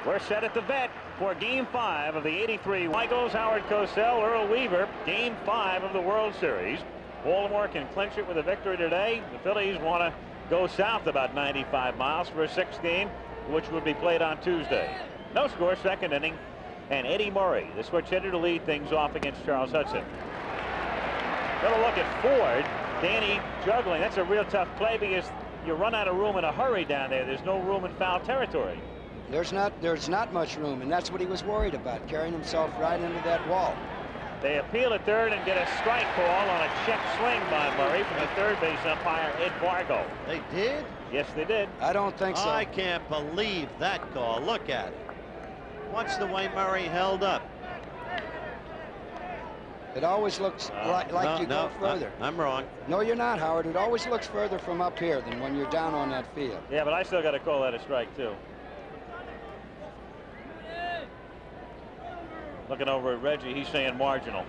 We're set at the vet for Game 5 of the '83 Michaels, Howard Cosell, Earl Weaver. Game 5 of the World Series. Baltimore can clinch it with a victory today. The Phillies want to go south about 95 miles for a sixth game, which would be played on Tuesday. No score, second inning, and Eddie Murray, the switch hitter, to lead things off against Charles Hudson. Got a look at Ford. Danny juggling. That's a real tough play because you run out of room in a hurry down there. There's no room in foul territory. There's not much room, and that's what he was worried about, carrying himself right into that wall. They appeal at third and get a strike call on a check swing by Murray from the third base umpire, Ed Fargo. They did? Yes, they did. I don't think so. I can't believe that call. Look at it. Watch the way Murray held up. It always looks like you go further. I'm wrong. No, you're not, Howard. It always looks further from up here than when you're down on that field. Yeah, but I still got to call that a strike, too. Looking over at Reggie, he's saying marginal.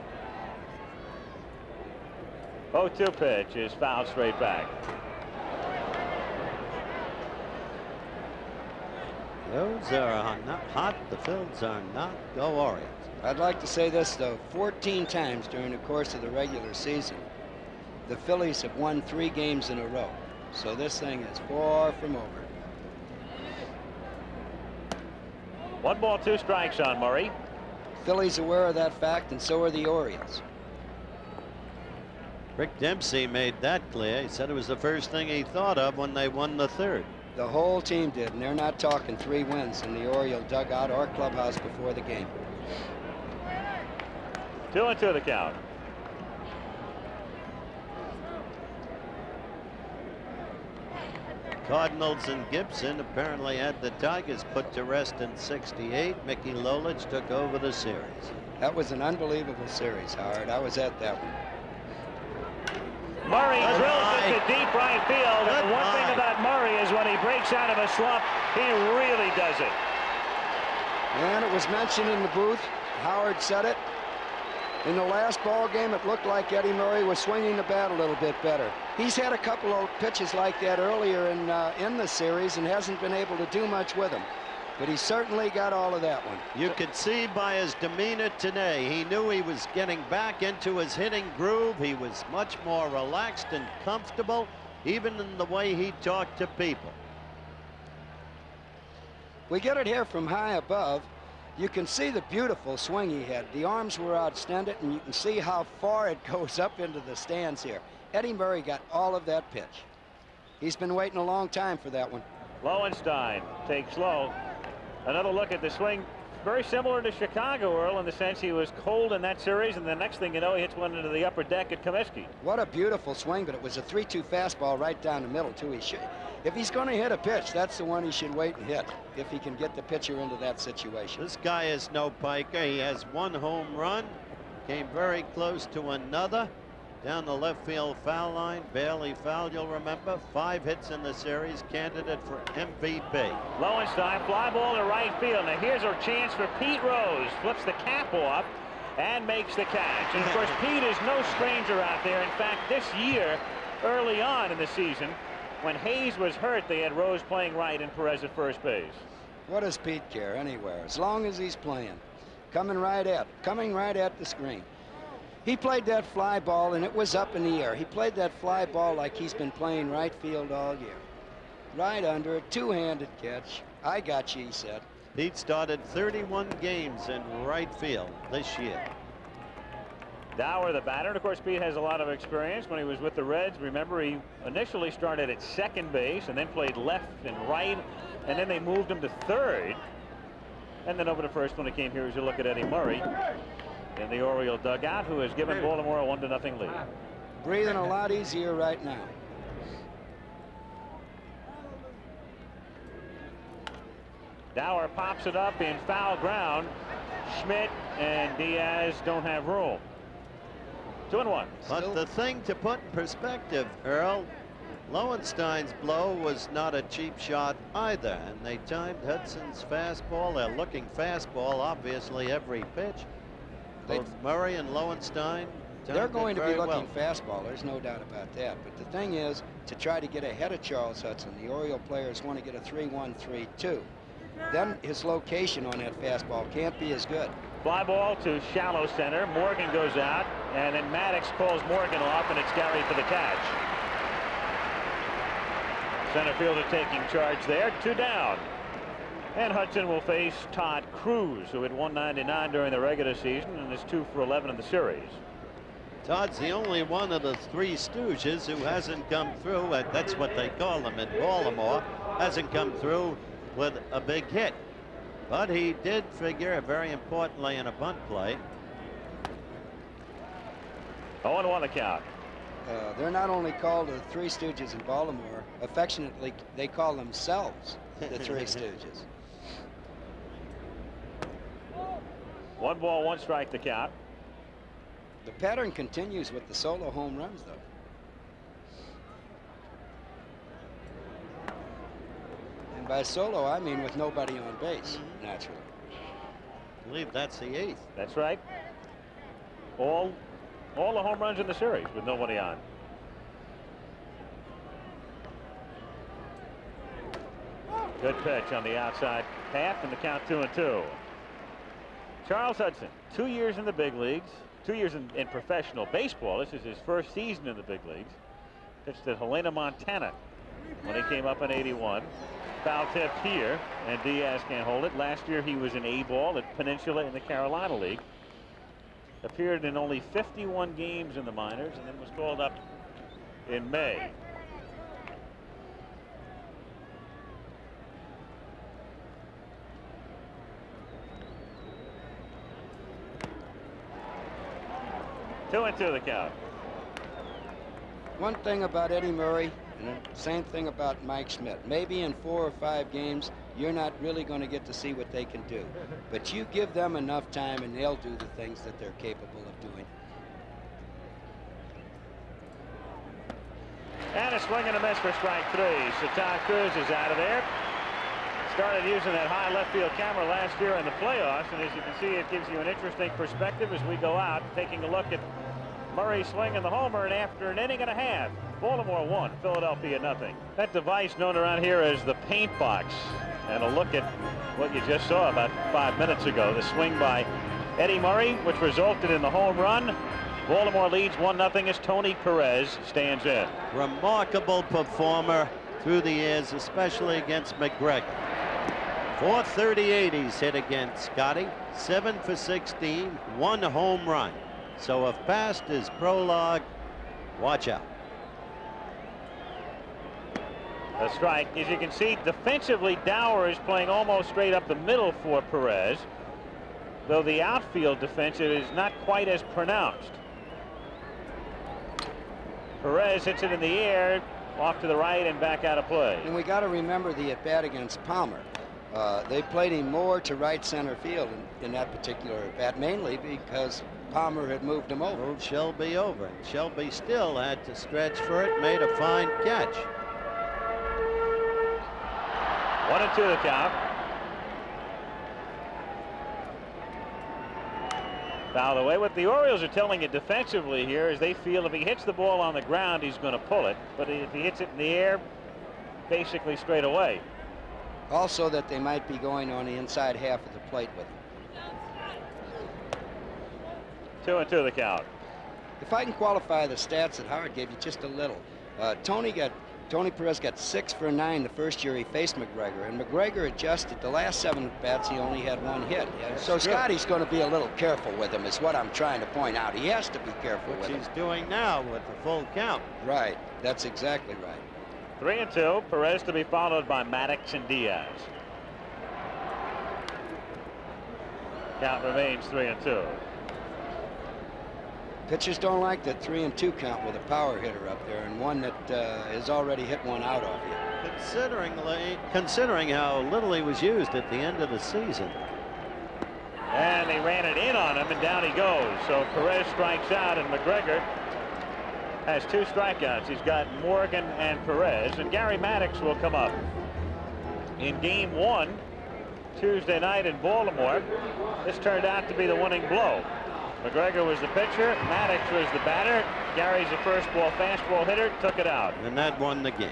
0-2 pitch is fouled straight back. Those are not hot. The Phils are not. Go Orioles. I'd like to say this, though. 14 times during the course of the regular season, the Phillies have won 3 games in a row. So this thing is far from over. 1 ball, 2 strikes on Murray. Phillies aware of that fact, and so are the Orioles. Rick Dempsey made that clear. He said it was the first thing he thought of when they won the third. The whole team did, and they're not talking 3 wins in the Oriole dugout or clubhouse before the game. 2-2 the count. Cardinals and Gibson apparently had the Tigers put to rest in '68. Mickey Lolich took over the series. That was an unbelievable series, Howard. I was at that one. Murray drills it to deep right field. And one thing about Murray is when he breaks out of a slump, he really does it. And it was mentioned in the booth. Howard said it. In the last ball game, it looked like Eddie Murray was swinging the bat a little bit better. He's had a couple of pitches like that earlier in the series and hasn't been able to do much with them. But he certainly got all of that one. You could see by his demeanor today, he knew he was getting back into his hitting groove. He was much more relaxed and comfortable, even in the way he talked to people. We get it here from high above. You can see the beautiful swing he had. The arms were outstanded, and you can see how far it goes up into the stands here. Eddie Murray got all of that pitch. He's been waiting a long time for that one. Lowenstein takes low. Another look at the swing. Very similar to Chicago, Earl, in the sense he was cold in that series, and the next thing you know, he hits one into the upper deck at Comiskey. What a beautiful swing, but it was a 3-2 fastball right down the middle, too. If he's going to hit a pitch, that's the one he should wait and hit, if he can get the pitcher into that situation. This guy is no piker. He has 1 home run, came very close to another. Down the left field foul line, barely fouled, you'll remember. 5 hits in the series, candidate for MVP. Lowenstein, fly ball to right field. Now here's a chance for Pete Rose. Flips the cap off and makes the catch. And of course, Pete is no stranger out there. In fact, this year, early on in the season, when Hayes was hurt, they had Rose playing right and Perez at first base. What does Pete care anywhere, as long as he's playing? Coming right at the screen. He played that fly ball, and it was up in the air. He played that fly ball like he's been playing right field all year. Right under it, 2-handed catch. I got you, he said. Pete started 31 games in right field this year. Dower, the batter. And of course, Pete has a lot of experience when he was with the Reds. Remember, he initially started at second base and then played left and right, and then they moved him to third. And then over to first when he came here, as you look at Eddie Murray in the Oriole dugout, who has given Baltimore a 1-0 lead. Breathing a lot easier right now. Dower pops it up in foul ground. Schmidt and Diaz don't have room. 2-1. But the thing to put in perspective, Earl, Lowenstein's blow was not a cheap shot either, and they timed Hudson's fastball. They're looking fastball, obviously, every pitch. Both Murray and Lowenstein. They're going to be looking fastball. There's no doubt about that. But the thing is, to try to get ahead of Charles Hudson, the Oriole players want to get a 3-1, 3-2. then his location on that fastball can't be as good. Fly ball to shallow center. Morgan goes out, and then Maddox calls Morgan off, and it's Gary for the catch. Center fielder taking charge there. 2 down. And Hudson will face Todd Cruz, who hit 199 during the regular season and is 2 for 11 in the series. Todd's the only one of the 3 Stooges who hasn't come through, and that's what they call him in Baltimore, hasn't come through with a big hit. But he did figure very importantly in a bunt play. 0-1 the count. They're not only called the 3 Stooges in Baltimore, affectionately they call themselves the 3 Stooges. 1 ball, 1 strike the count. The pattern continues with the solo home runs, though. And by solo, I mean with nobody on base, naturally. I believe that's the 8th. That's right. All the home runs in the series with nobody on. Good pitch on the outside half, and the count 2-2. Charles Hudson, 2 years in the big leagues, 2 years in professional baseball. This is his first season in the big leagues. Pitched at Helena, Montana when he came up in '81. Foul tip here, and Diaz can't hold it. Last year he was an A-ball at Peninsula in the Carolina League. Appeared in only 51 games in the minors, and then was called up in May. Two and two the count. One thing about Eddie Murray, and the same thing about Mike Schmidt. Maybe in 4 or 5 games, you're not really going to get to see what they can do. But you give them enough time, and they'll do the things that they're capable of doing. And a swing and a miss for strike 3. So Todd Cruz is out of there. Started using that high left field camera last year in the playoffs, and as you can see, it gives you an interesting perspective as we go out, taking a look at Murray swinging the homer, and after an inning and a half, Baltimore 1, Philadelphia 0. That device known around here as the paint box, and a look at what you just saw about 5 minutes ago. The swing by Eddie Murray, which resulted in the home run. Baltimore leads 1-0 as Tony Perez stands in. Remarkable performer through the years, especially against McGregor. 438 he's hit against Scotty, 7 for 16, 1 home run. So if past his prologue, watch out. A strike. As you can see, defensively, Dower is playing almost straight up the middle for Perez, though the outfield defense is not quite as pronounced. Perez hits it in the air, off to the right and back out of play. And we got to remember the at-bat against Palmer. They played him more to right center field in that particular at-bat, mainly because Palmer had moved him over. Moved Shelby over. Shelby still had to stretch for it, made a fine catch. 1-2 the count. Now the way what the Orioles are telling you defensively here is they feel if he hits the ball on the ground, he's going to pull it, but if he hits it in the air, basically straight away. Also that they might be going on the inside half of the plate with him. 2-2 the count. If I can qualify the stats that Howard gave you just a little, Tony Perez got 6 for 9 the first year he faced McGregor, and McGregor adjusted. The last 7 bats he only had 1 hit. So Scotty's going to be a little careful with him is what I'm trying to point out. He has to be careful with him. Which he's doing now with the full count. Right, that's exactly right. 3-2. Perez to be followed by Maddox and Diaz. Count remains 3-2. Pitchers don't like that 3-2 count with a power hitter up there, and one that has already hit one out of you. Considering how little he was used at the end of the season. And they ran it in on him, and down he goes. So Perez strikes out, and McGregor has 2 strikeouts. He's got Morgan and Perez, and Gary Maddox will come up in game 1 Tuesday night in Baltimore. This turned out to be the winning blow. McGregor was the pitcher, Maddox was the batter. Gary's a first ball fastball hitter, took it out. And that won the game.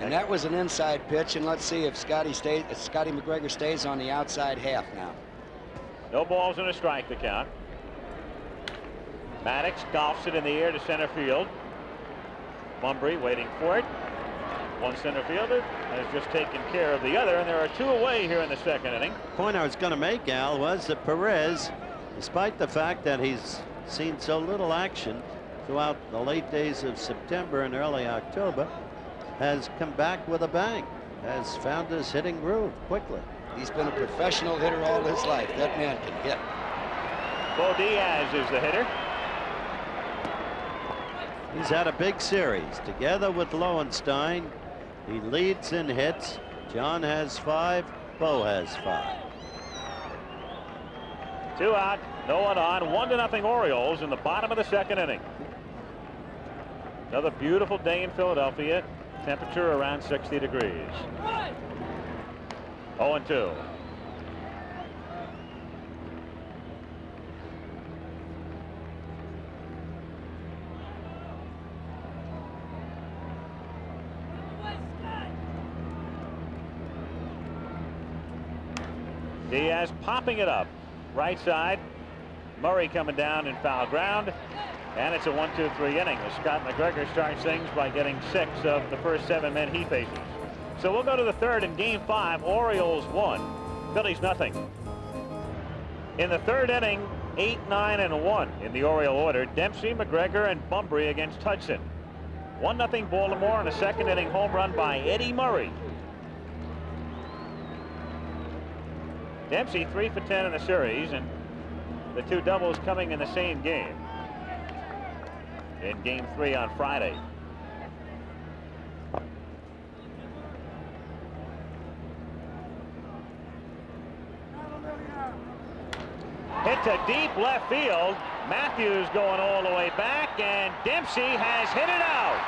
And that was an inside pitch, and let's see if Scotty McGregor stays on the outside half now. No balls and a strike to count. Maddox golfs it in the air to center field. Bunbury waiting for it. One center fielder has just taken care of the other, and there are two away here in the second inning. Point I was going to make, Al, was that Perez, despite the fact that he's seen so little action throughout the late days of September and early October, has come back with a bang, has found his hitting groove quickly. He's been a professional hitter all his life. That man can hit. Bo Diaz is the hitter. He's had a big series together with Lowenstein. He leads in hits. John has 5. Bo has 5. 2 out, no one on. 1-0 Orioles in the bottom of the second inning. Another beautiful day in Philadelphia. Temperature around 60 degrees. 0-2. Diaz popping it up. Right side. Murray coming down in foul ground. And it's a 1-2-3 inning as Scott McGregor starts things by getting 6 of the first 7 men he faces. So we'll go to the third in game 5. Orioles 1, Phillies nothing. In the third inning, 8, 9, and 1 in the Oriole order. Dempsey, McGregor, and Bunbury against Hudson. 1-0 Baltimore in a second inning home run by Eddie Murray. Dempsey 3 for 10 in the series, and the 2 doubles coming in the same game. In game 3 on Friday. Hit to deep left field. Matthews going all the way back, and Dempsey has hit it out.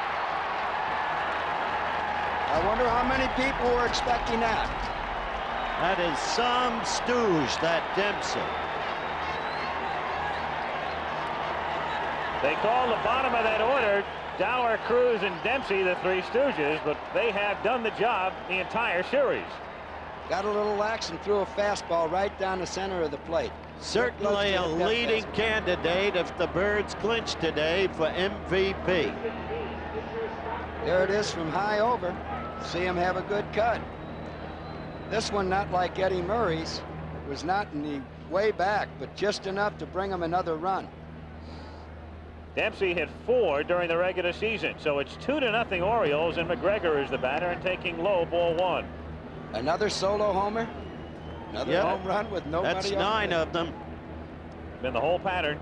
I wonder how many people were expecting that. That is some stooge, that Dempsey. They call the bottom of that order Dower, Cruz, and Dempsey, the 3 Stooges, but they have done the job the entire series. Got a little lax and threw a fastball right down the center of the plate. Certainly a leading candidate if the Birds clinch today for MVP. There it is from high over. See him have a good cut. This one, not like Eddie Murray's, was not in the way back, but just enough to bring him another run. Dempsey hit 4 during the regular season, so it's 2-0 Orioles, and McGregor is the batter and taking low, ball 1. Another solo homer, another home run with nobody. That's 9 of them. Been the whole pattern.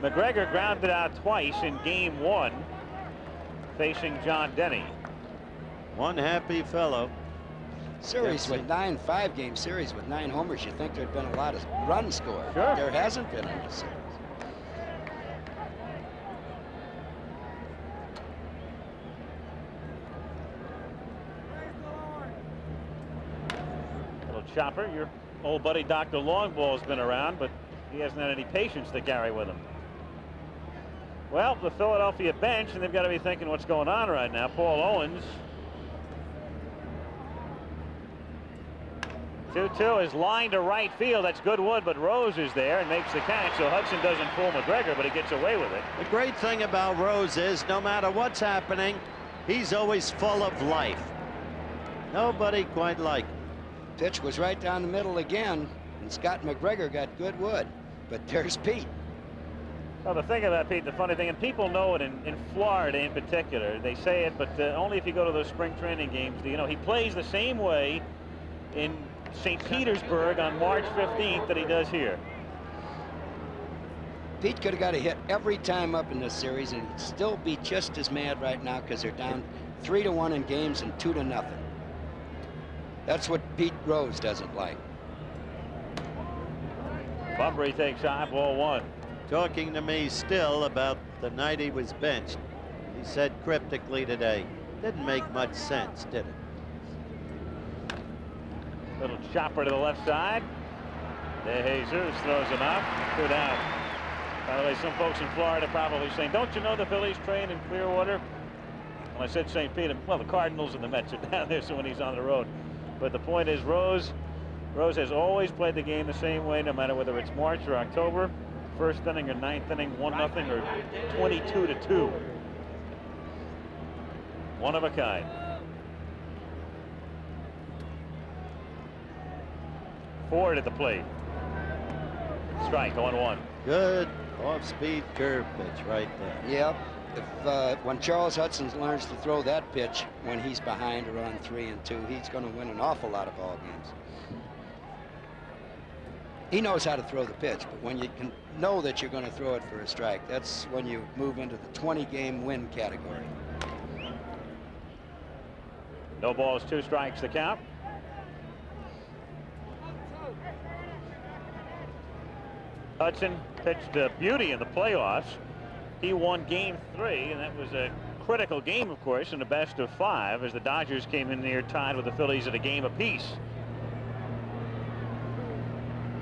McGregor grounded out twice in game 1, facing John Denny. One happy fellow. Series with 9, 5-game series with 9 homers. You think there'd been a lot of runs scored. Sure. There hasn't been in this series. Little chopper. Your old buddy Dr. Longball's been around, but he hasn't had any patience to carry with him. Well, the Philadelphia bench, and they've got to be thinking what's going on right now. Paul Owens. 2-2 is lined to right field. That's good wood, but Rose is there and makes the catch, so Hudson doesn't fool McGregor, but he gets away with it. The great thing about Rose is no matter what's happening, he's always full of life. Nobody quite like him. Pitch was right down the middle again, and Scott McGregor got good wood. But there's Pete. Well, the thing about Pete, the funny thing, and people know it in Florida in particular, they say it, but only if you go to those spring training games. You know, he plays the same way in St. Petersburg on March 15th that he does here. Pete could have got a hit every time up in this series, and he'd still be just as mad right now because they're down 3-1 in games and 2-0. That's what Pete Rose doesn't like. Bunbury takes high, ball 1. Talking to me still about the night he was benched. He said cryptically today, didn't make much sense, did it? Little chopper to the left side. De Jesus throws him out. 2 down. By the way, some folks in Florida probably saying, don't you know the Phillies train in Clearwater? Well, I said St. Pete. Well, the Cardinals and the Mets are down there, so when he's on the road. But the point is, Rose has always played the game the same way, no matter whether it's March or October. First inning or ninth inning, 1-0 or 22-2. One of a kind. Ford at the plate. Strike, 0-1. Good off-speed curve pitch right there. Yep. If when Charles Hudson learns to throw that pitch when he's behind or on 3-2, he's going to win an awful lot of ball games. He knows how to throw the pitch, but when you can know that you're going to throw it for a strike, that's when you move into the 20-game win category. No balls, 2 strikes the count. Hudson pitched a beauty in the playoffs. He won game 3, and that was a critical game, of course, in the best of 5 as the Dodgers came in near tied with the Phillies at a game apiece.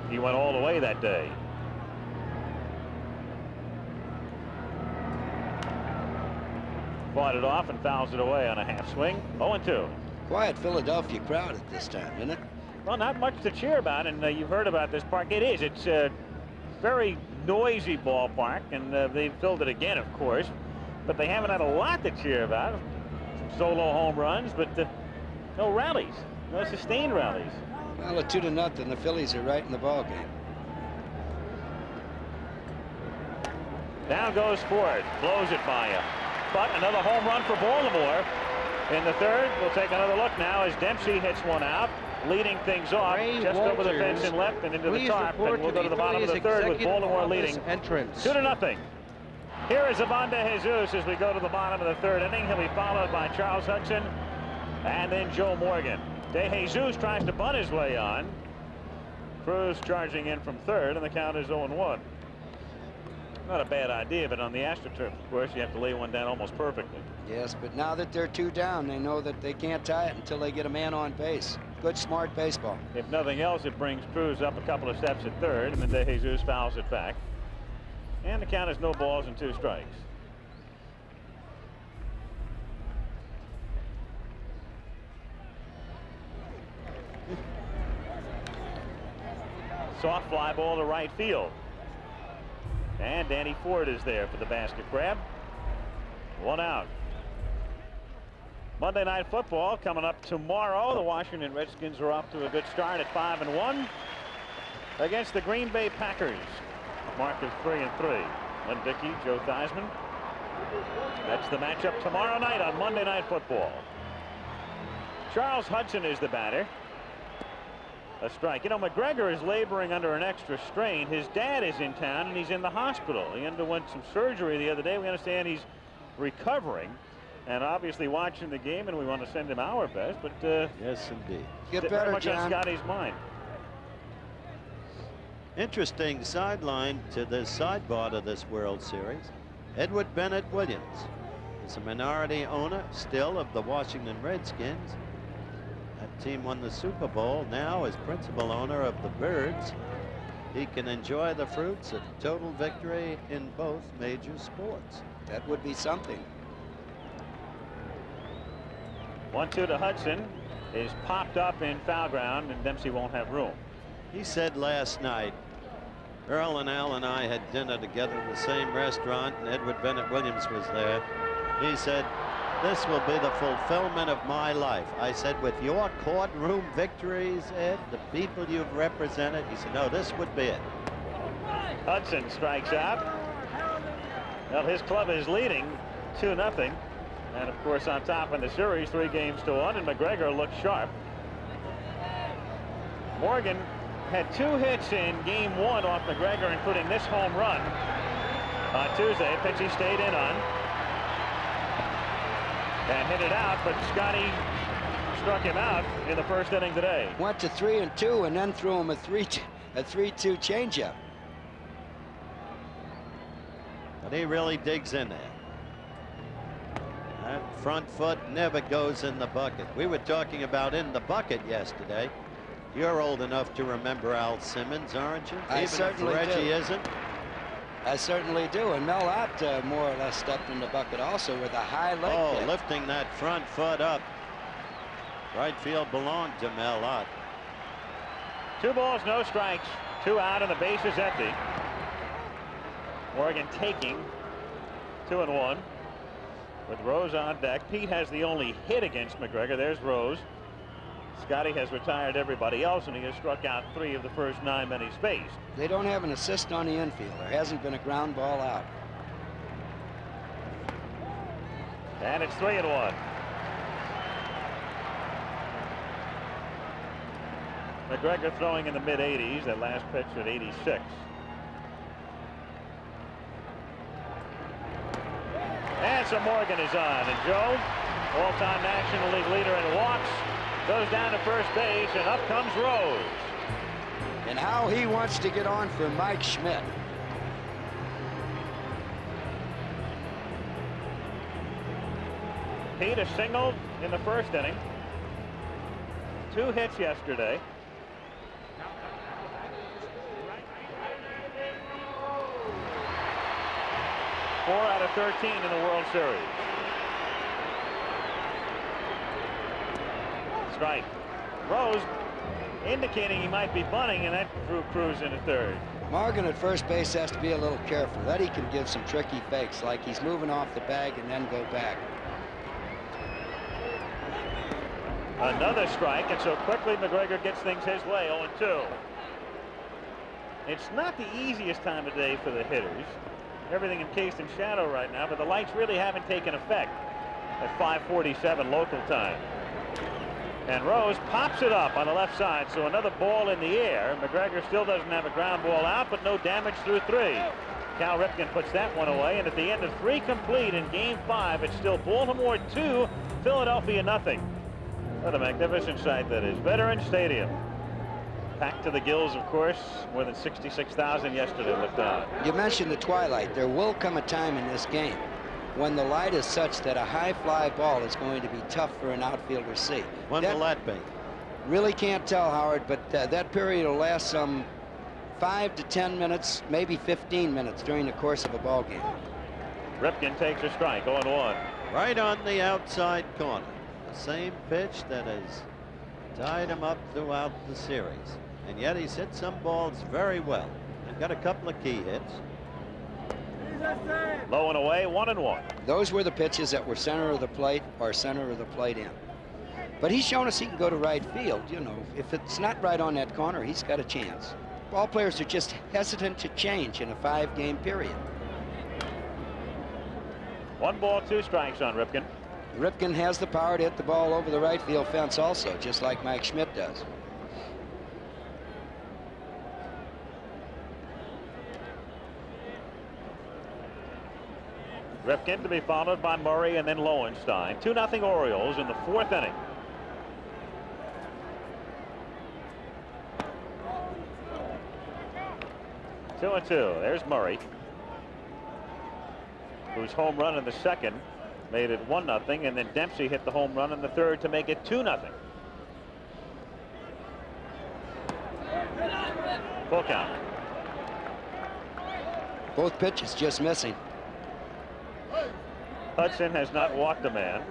He went all the way that day. Fought it off and fouls it away on a half swing. 0-2. Quiet Philadelphia crowd at this time, isn't it? Well, not much to cheer about, and you've heard about this park. It is. It's a very noisy ballpark, and they've filled it again, of course. But they haven't had a lot to cheer about. Some solo home runs, but no rallies, no sustained rallies. Well, at 2-0, the Phillies are right in the ball game. Down goes Ford, blows it by him. But another home run for Baltimore in the third. We'll take another look now as Dempsey hits one out, leading things off just over the fence and left and into the top. And we'll go to the bottom of the third with Baltimore leading 2-0. Here is Avanda Jesus as we go to the bottom of the third inning. He'll be followed by Charles Hudson and then Joe Morgan. De Jesus tries to bunt his way on. Cruz charging in from third, and the count is 0-1. Not a bad idea, but on the AstroTurf, of course, you have to lay one down almost perfectly. Yes, but now that they're 2 down, they know that they can't tie it until they get a man on base. Good, smart baseball. If nothing else, it brings Cruz up a couple of steps at third, and then De Jesus fouls it back. And the count is no balls and 2 strikes. Soft fly ball to right field. And Danny Ford is there for the basket grab. 1 out. Monday Night Football coming up tomorrow. The Washington Redskins are off to a good start at 5-1 against the Green Bay Packers. Mark is 3-3. Lynn Dickey, Joe Theismann. That's the matchup tomorrow night on Monday Night Football. Charles Hudson is the batter. A strike. You know, McGregor is laboring under an extra strain. His dad is in town and he's in the hospital. He underwent some surgery the other day. We understand he's recovering and obviously watching the game, and we want to send him our best. But yes, indeed. Get very better, much John. on Scotty's mind. Interesting sideline to the sidebar of this World Series. Edward Bennett Williams is a minority owner still of the Washington Redskins. That team won the Super Bowl. Now as principal owner of the Birds, he can enjoy the fruits of total victory in both major sports. That would be something. 1-2 to Hudson is popped up in foul ground, and Dempsey won't have room. He said last night, Earl and Al and I had dinner together in the same restaurant, and Edward Bennett Williams was there. He said, "This will be the fulfillment of my life." I said, "With your courtroom victories, Ed, the people you've represented?" He said, "No, this would be it." Hudson strikes out. Well, his club is leading 2-0. And of course, on top in the series, 3-1, and McGregor looks sharp. Morgan had 2 hits in game 1 off McGregor, including this home run on Tuesday. Pitch he stayed in on and hit it out, but Scotty struck him out in the first inning today. Went to 3-2 and then threw him a 3-2 changeup. But he really digs in there. That front foot never goes in the bucket. We were talking about in the bucket yesterday. You're old enough to remember Al Simmons, aren't you? I Even certainly if Reggie do. isn't. I certainly do. And Mel Ott more or less stepped in the bucket also with a high leg Oh, kick. lifting that front foot up. Right field belonged to Mel Ott. 2 balls, no strikes, 2 out, and the base is empty. Morgan taking 2-1 with Rose on deck. Pete has the only hit against McGregor. There's Rose. Scotty has retired everybody else, and he has struck out 3 of the first 9 men he's faced. They don't have an assist on the infield. There hasn't been a ground ball out. And it's 3-1. McGregor throwing in the mid-80s. That last pitch at 86. And so Morgan is on, and Joe, all-time National League leader in walks, goes down to first base, and up comes Rose. And how he wants to get on for Mike Schmidt. Pete has singled in the first inning. 2 hits yesterday. Four out of 13 in the World Series. Strike. Rose indicating he might be bunting, and that threw Cruz into third. Morgan at first base has to be a little careful. Eddie can give some tricky fakes, like he's moving off the bag and then go back. Another strike, and so quickly McGregor gets things his way. 0-2. It's not the easiest time of day for the hitters. Everything encased in shadow right now, but the lights really haven't taken effect at 5:47 local time. And Rose pops it up on the left side, so another ball in the air. McGregor still doesn't have a ground ball out, but no damage through 3. Cal Ripken puts that one away, and at the end of 3 complete in Game 5, it's still Baltimore 2, Philadelphia nothing. What a magnificent sight that is. Veterans Stadium. Packed to the gills, of course. More than 66,000 yesterday looked on. You mentioned the twilight. There will come a time in this game when the light is such that a high fly ball is going to be tough for an outfielder to see. When will that be? Really can't tell, Howard, but that period will last some 5 to 10 minutes, maybe 15 minutes during the course of a ball game. Ripken takes a strike. 0-1. Right on the outside corner. The same pitch that has tied him up throughout the series. And yet he's hit some balls very well. And got a couple of key hits. Low and away, 1-1. Those were the pitches that were center of the plate or center of the plate in. But he's shown us he can go to right field. You know, if it's not right on that corner, he's got a chance. Ball players are just hesitant to change in a 5-game period. 1 ball, 2 strikes on Ripken. Ripken has the power to hit the ball over the right field fence also, just like Mike Schmidt does. Ripken to be followed by Murray and then Lowenstein. 2-0 Orioles in the 4th inning. Two and 2. There's Murray, whose home run in the 2nd made it 1-0, and then Dempsey hit the home run in the 3rd to make it 2-0. Full count. Both pitches just missing. Hudson has not walked a man.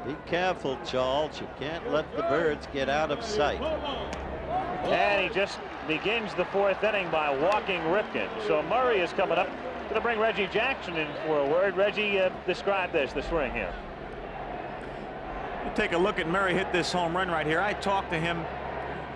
Be careful, Charles. You can't let the birds get out of sight. And he just begins the 4th inning by walking Ripken. So Murray is coming up. Going to bring Reggie Jackson in for a word. Reggie, describe this, the swing here. You take a look at Murray hit this home run right here. I talked to him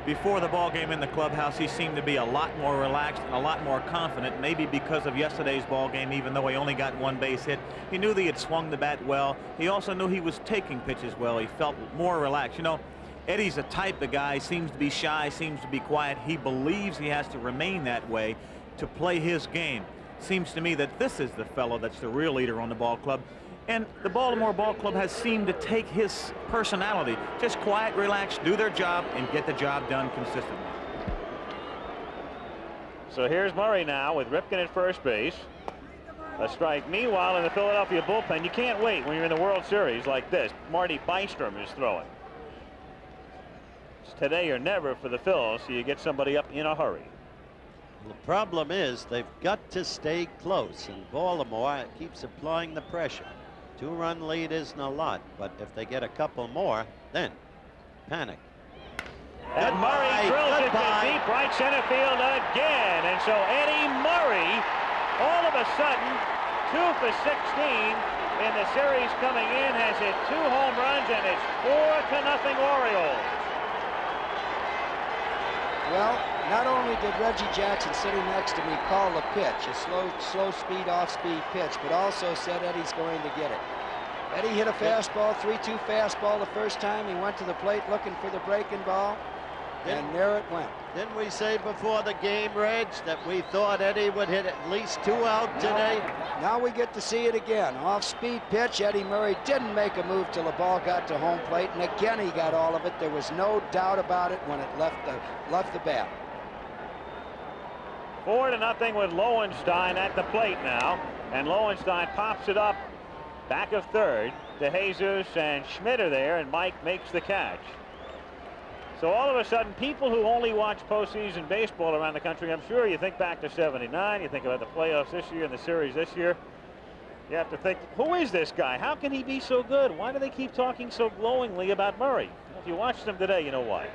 before the ball game in the clubhouse. He seemed to be a lot more relaxed and a lot more confident, maybe because of yesterday's ball game, even though he only got 1 base hit. He knew that he had swung the bat well. He also knew he was taking pitches well. He felt more relaxed. You know, Eddie's a type of guy, seems to be shy, seems to be quiet. He believes he has to remain that way to play his game. Seems to me that this is the fellow that's the real leader on the ball club. And the Baltimore Ball Club has seemed to take his personality. Just quiet, relax, do their job, and get the job done consistently. So here's Murray now with Ripken at first base. A strike. Meanwhile, in the Philadelphia bullpen, you can't wait when you're in the World Series like this. Marty Bystrom is throwing. It's today or never for the Phils, so you get somebody up in a hurry. The problem is they've got to stay close, and Baltimore keeps applying the pressure. 2-run lead isn't a lot, but if they get a couple more, then panic. And Murray drills it to deep right center field again. And so Eddie Murray, all of a sudden, 2 for 16 in the series coming in, has hit 2 home runs, and it's 4-0 Orioles. Well, not only did Reggie Jackson sitting next to me call the pitch, a slow speed, off-speed pitch, but also said Eddie's going to get it. Eddie hit a fastball, 3-2 fastball the first time. He went to the plate looking for the breaking ball, and there it went. Didn't we say before the game, Reg, that we thought Eddie would hit at least 2 out today? Now we get to see it again. Off-speed pitch. Eddie Murray didn't make a move till the ball got to home plate, and again he got all of it. There was no doubt about it when it left the bat. 4-0 with Lowenstein at the plate now, and Lowenstein pops it up back of third to Jesus, and Schmidt are there, and Mike makes the catch. So all of a sudden, people who only watch postseason baseball around the country, I'm sure you think back to '79, you think about the playoffs this year and the series this year. You have to think, who is this guy? How can he be so good? Why do they keep talking so glowingly about Murray? If you watch them today, you know why.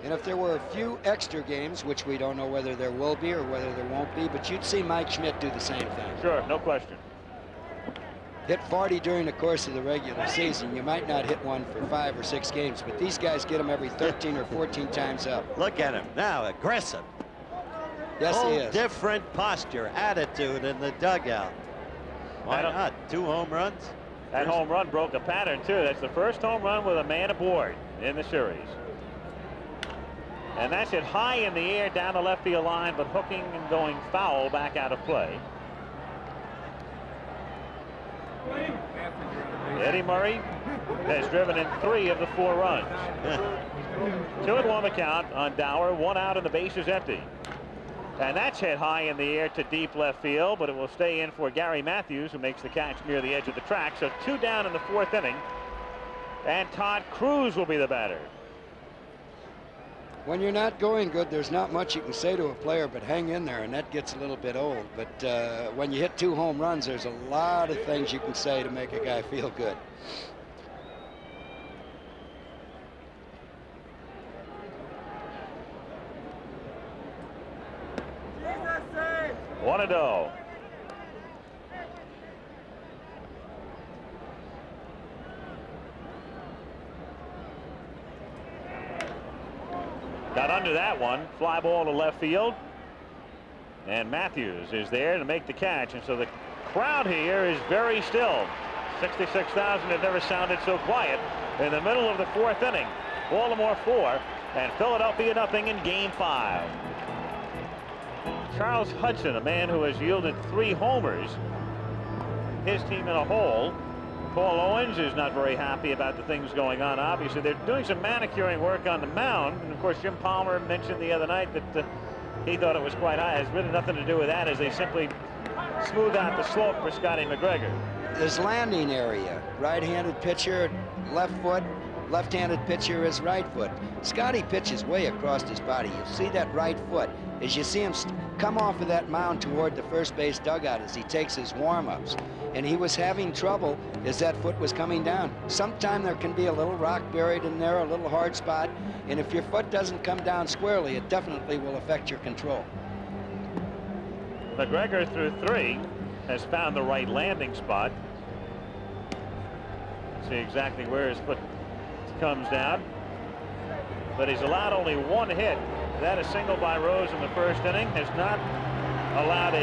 And if there were a few extra games, which we don't know whether there will be or whether there won't be, but you'd see Mike Schmidt do the same thing. Sure, no question. Hit 40 during the course of the regular season. You might not hit one for 5 or 6 games, but these guys get them every 13 or 14 times up. Look at him now, aggressive. Yes, he is. Different posture, attitude in the dugout. Why not? 2 home runs. That home run broke a pattern, too. That's the first home run with a man aboard in the series. And that's it high in the air down the left field line, but hooking and going foul back out of play. Eddie Murray has driven in 3 of the 4 runs. 2-1 the count on Dower, 1 out and the base is empty. And that's hit high in the air to deep left field, but it will stay in for Gary Matthews, who makes the catch near the edge of the track. So 2 down in the 4th inning, and Todd Cruz will be the batter. When you're not going good, there's not much you can say to a player but hang in there, and that gets a little bit old. But when you hit 2 home runs, there's a lot of things you can say to make a guy feel good. One to go. Got under that one. Fly ball to left field. And Matthews is there to make the catch. And so the crowd here is very still. 66,000 have never sounded so quiet in the middle of the 4th inning. Baltimore 4 and Philadelphia nothing in game 5. Charles Hudson, a man who has yielded 3 homers, his team in a hole. Paul Owens is not very happy about the things going on. Obviously, they're doing some manicuring work on the mound. And of course, Jim Palmer mentioned the other night that he thought it was quite high. It has really nothing to do with that, as they simply smooth out the slope for Scotty McGregor. His landing area, right-handed pitcher, left foot, left-handed pitcher is right foot. Scotty pitches way across his body. You'll see that right foot as you see him come off of that mound toward the first base dugout as he takes his warm-ups. And he was having trouble as that foot was coming down. Sometime there can be a little rock buried in there, a little hard spot, and if your foot doesn't come down squarely, it definitely will affect your control. McGregor through 3 has found the right landing spot. See exactly where his foot comes down. But he's allowed only 1 hit. That a single by Rose in the 1st inning. Has not allowed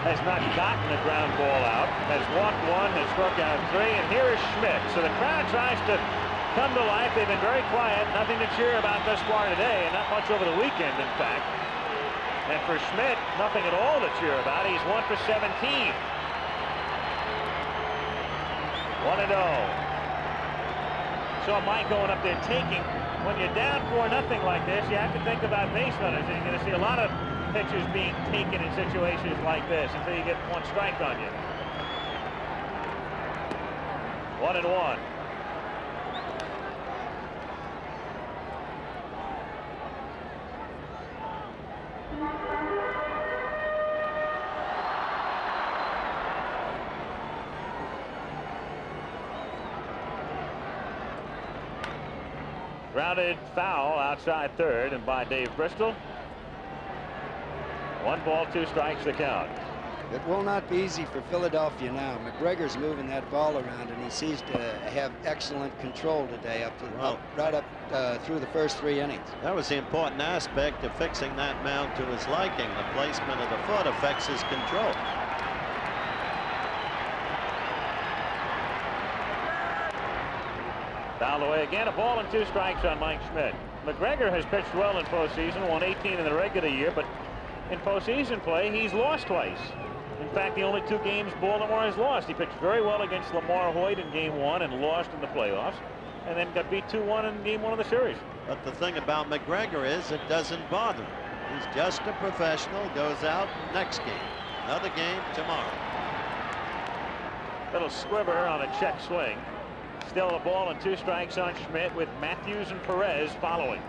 has not gotten a ground ball out. Has walked 1, has struck out 3, and here is Schmidt. So the crowd tries to come to life. They've been very quiet. Nothing to cheer about thus far today, and not much over the weekend, in fact. And for Schmidt, nothing at all to cheer about. He's 1 for 17. 1 to go. So Mike going up there taking. When you're down 4-0 like this, you have to think about base runners. And you're going to see a lot of pitches being taken in situations like this until you get 1 strike on you. 1-1. Grounded foul outside third and by Dave Bristol. 1 ball, 2 strikes the count. It will not be easy for Philadelphia now. McGregor's moving that ball around, and he seems to have excellent control today right up through the first 3 innings. That was the important aspect of fixing that mound to his liking. The placement of the foot affects his control. Fouled away again. 1 ball and 2 strikes on Mike Schmidt. McGregor has pitched well in postseason, won 18 in the regular year, but in postseason play, he's lost twice. In fact, the only 2 games Baltimore has lost. He pitched very well against Lamar Hoyt in Game 1 and lost in the playoffs, and then got beat 2-1 in Game 1 of the series. But the thing about McGregor is it doesn't bother him. He's just a professional, goes out next game. Another game tomorrow. Little squibber on a check swing. Still 1 ball and 2 strikes on Schmidt with Matthews and Perez following.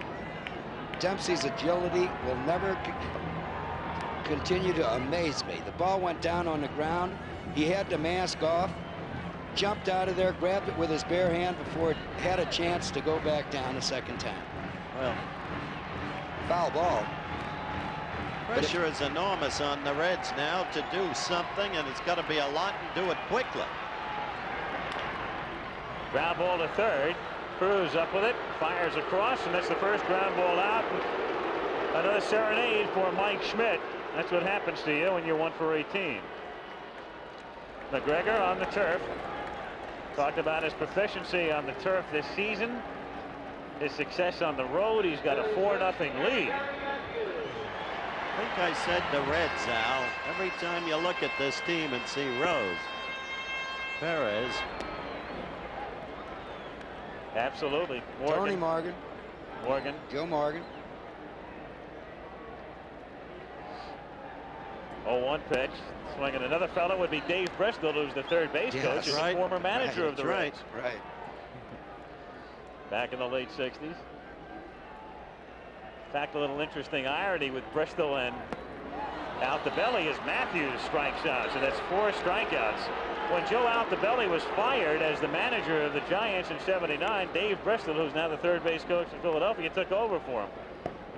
Dempsey's agility will never continue to amaze me. The ball went down on the ground. He had the mask off, jumped out of there, grabbed it with his bare hand before it had a chance to go back down a second time. Well, foul ball. Pressure is enormous on the Reds now to do something, and it's got to be a lot and do it quickly. Ground ball to third. Cruz up with it, fires across, and that's the first ground ball out. Another serenade for Mike Schmidt. That's what happens to you when you're 1 for 18. McGregor on the turf. Talked about his proficiency on the turf this season. His success on the road. He's got a 4-0 lead. I think I said the Reds, Al. Every time you look at this team and see Rose, Perez. Absolutely. Morgan. Tony Morgan. Morgan. Joe Morgan. 0-1 pitch. Swinging another fellow would be Dave Bristol, who's the third base coach, and right. the former manager of the Reds. Right. Back in the late 60s. In fact, a little interesting irony with Bristol and Altobelli as Matthews strikes out. So that's 4 strikeouts. When Joe Altobelli was fired as the manager of the Giants in '79, Dave Bristol, who's now the third base coach in Philadelphia, took over for him.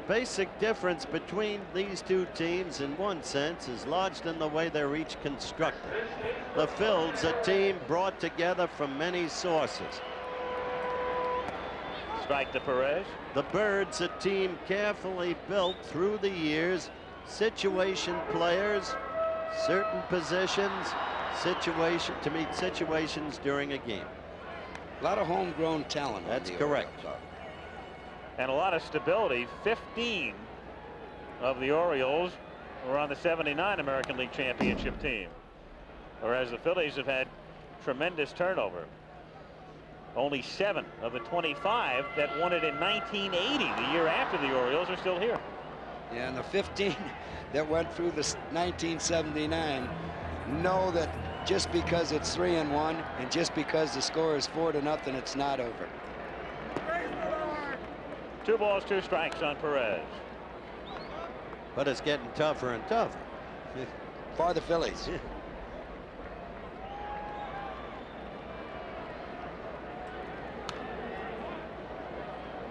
Basic difference between these 2 teams in one sense is lodged in the way they're each constructed. The Phil's a team brought together from many sources. Strike to Perez. The Birds a team carefully built through the years, situation players, certain positions, to meet situations during a game. A lot of homegrown talent. That's correct. And a lot of stability. 15 of the Orioles were on the '79 American League Championship team, whereas the Phillies have had tremendous turnover. Only 7 of the 25 that won it in 1980, the year after the Orioles, are still here. Yeah, and the 15 that went through the 1979 know that just because it's 3-1 and just because the score is 4-0, it's not over. 2 balls, 2 strikes on Perez. But it's getting tougher and tougher. For the Phillies.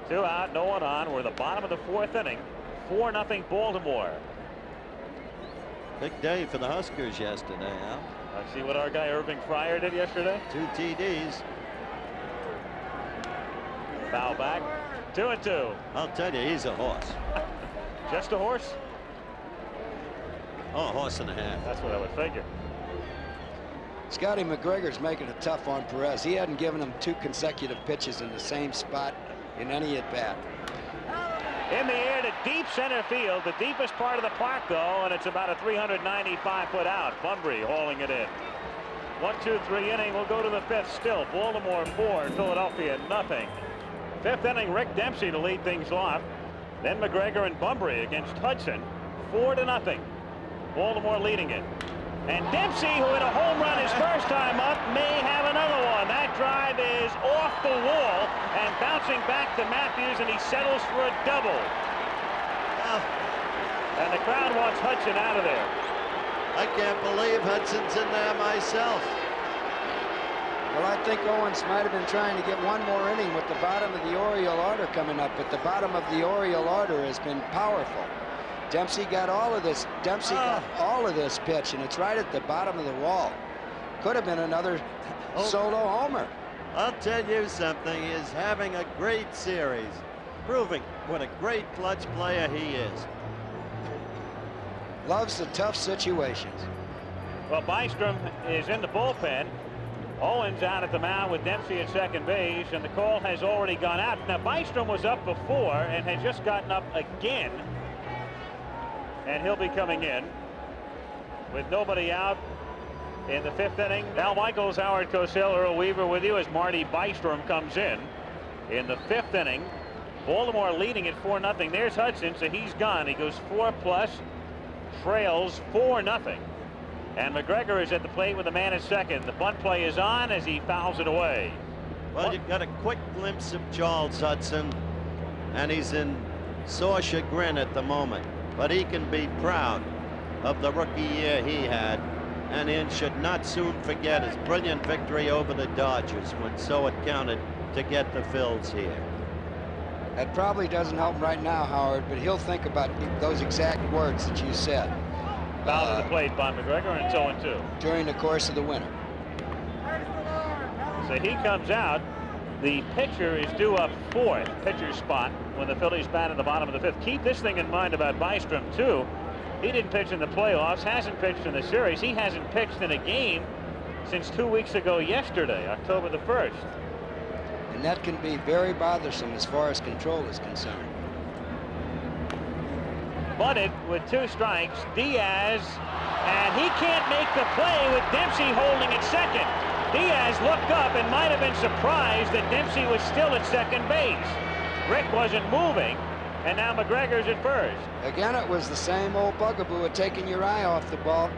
2 out, no one on. We're at the bottom of the 4th inning. 4-0 Baltimore. Big day for the Huskers yesterday, Al. I see what our guy Irving Fryer did yesterday. 2 TDs. Foul back. 2-2. I'll tell you, he's a horse. Just a horse? Oh, a horse and a half. That's what I would figure. Scotty McGregor's making it tough on Perez. He hadn't given him 2 consecutive pitches in the same spot in any at bat. In the air to deep center field, the deepest part of the park, though, and it's about a 395-foot out. Bunbury hauling it in. 1-2-3 inning. We'll go to the 5th still. Baltimore 4, Philadelphia 0. 5th inning, Rick Dempsey to lead things off. Then McGregor and Bunbury against Hudson. 4-0. Baltimore leading it. And Dempsey, who hit a home run his first time up, may have another one. That drive is off the wall and bouncing back to Matthews, and he settles for a double. And the crowd wants Hudson out of there. I can't believe Hudson's in there myself. Well, I think Owens might have been trying to get one more inning with the bottom of the Oriole order coming up, but the bottom of the Oriole order has been powerful. Dempsey got all of this. Dempsey got all of this pitch, and it's right at the bottom of the wall. Could have been another solo homer. I'll tell you something, he is having a great series, proving what a great clutch player he is. Loves the tough situations. Well, Bystrom is in the bullpen. Owens out at the mound with Dempsey at second base, and the call has already gone out. Now, Bystrom was up before and has just gotten up again, and he'll be coming in with nobody out in the 5th inning. Al Michaels, Howard Cosell, Earl Weaver with you as Marty Bystrom comes in the 5th inning. Baltimore leading at 4-0. There's Hudson, so he's gone. He goes 4+, trails 4-0. And McGregor is at the plate with a man at second. The bunt play is on as he fouls it away. Well, you got a quick glimpse of Charles Hudson, and he's in sore chagrin at the moment. But he can be proud of the rookie year he had, and he should not soon forget his brilliant victory over the Dodgers when so it counted to get the Phils here. That probably doesn't help him right now, Howard, but he'll think about those exact words that you said. Foul to the plate by McGregor, and it's 0-2. During the course of the winter. So he comes out. The pitcher is due up 4th pitcher spot when the Phillies bat in the bottom of the 5th. Keep this thing in mind about Bystrom, too. He didn't pitch in the playoffs, hasn't pitched in the series. He hasn't pitched in a game since 2 weeks ago yesterday, October the 1st. And that can be very bothersome as far as control is concerned. Bunted with 2 strikes. Diaz, and he can't make the play with Dempsey holding at second. Diaz looked up and might have been surprised that Dempsey was still at second base. Rick wasn't moving, and now McGregor's at first. Again, it was the same old bugaboo of taking your eye off the ball.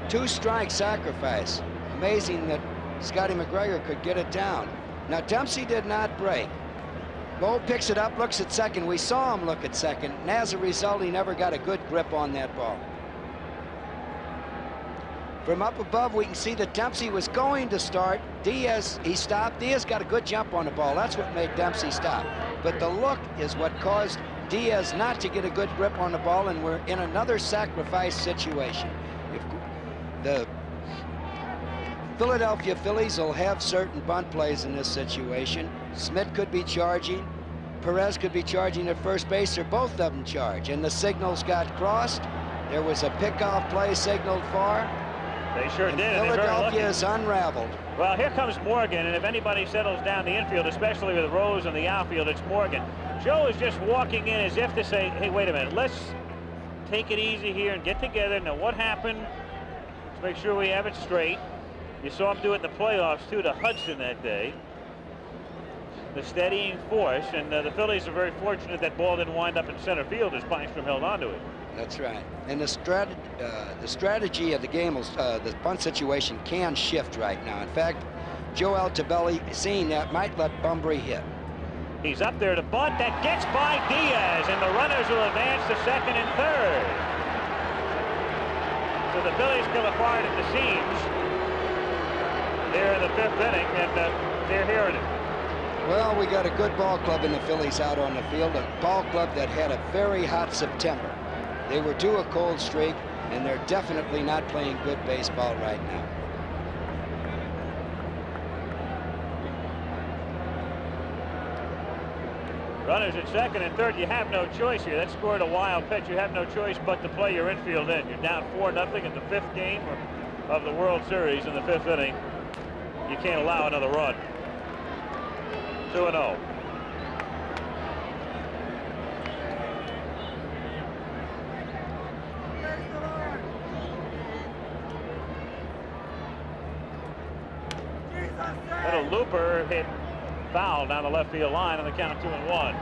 2 strike sacrifice. Amazing that Scotty McGregor could get it down. Now, Dempsey did not break. Bo picks it up, looks at second. We saw him look at second, and as a result, he never got a good grip on that ball. From up above, we can see that Dempsey was going to start. Diaz, he stopped. Diaz got a good jump on the ball. That's what made Dempsey stop. But the look is what caused Diaz not to get a good grip on the ball, and we're in another sacrifice situation. If the Philadelphia Phillies will have certain bunt plays in this situation. Smith could be charging. Perez could be charging at first base, or both of them charge. And the signals got crossed. There was a pickoff play signaled for. They sure and did. And Philadelphia is unraveled. Well, here comes Morgan, and if anybody settles down the infield, especially with Rose in the outfield, it's Morgan. Joe is just walking in as if to say, hey, wait a minute, let's take it easy here and get together. Now, what happened? Let's make sure we have it straight. You saw him do it in the playoffs, too, to Hudson that day. The steadying force, and the Phillies are very fortunate that ball didn't wind up in center field as Bystrom held onto it. That's right. And the strategy of the game, the bunt situation can shift right now. In fact, Joe Altobelli, seeing that, might let Bunbury hit. He's up there to bunt. That gets by Diaz, and the runners will advance to second and third. So the Phillies come apart at the seams here in the 5th inning, and they're hearing it. Well, we got a good ball club in the Phillies out on the field, a ball club that had a very hot September. They were due a cold streak, and they're definitely not playing good baseball right now. Runners at second and third. You have no choice here. That scored a wild pitch. You have no choice but to play your infield in. You're down 4-0 in the 5th game of the World Series in the 5th inning. You can't allow another run. 2-0. Little looper hit foul down the left field line on the count of 2-1.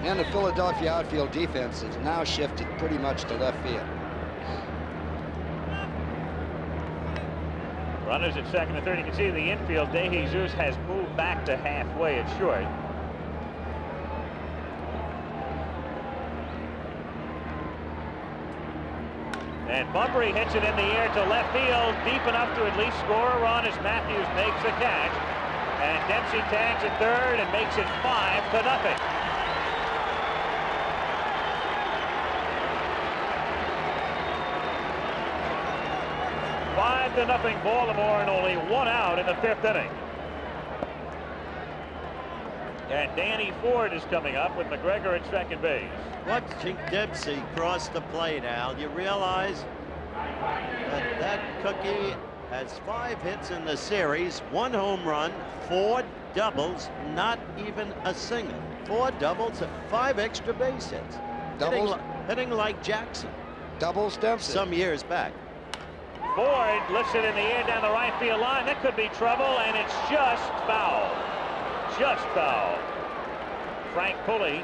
And the Philadelphia outfield defense has now shifted pretty much to left field. Runners at second and third. You can see the infield. De Jesus has moved back to halfway at short. And Bumbery hits it in the air to left field, deep enough to at least score a run as Matthews makes the catch. And Dempsey tags at third and makes it 5-0. Nothing Baltimore and only 1 out in the 5th inning. And Danny Ford is coming up with McGregor at second base. Watching Dempsey cross the plate, Al, you realize that that cookie has 5 hits in the series, 1 home run, 4 doubles, not even a single. 4 doubles, 5 extra base hits. Doubles? Hitting like Jackson. Doubles, Dempsey. Some years back. Ford lifts it in the air down the right field line. That could be trouble, and it's just foul. Just foul. Frank Pulley,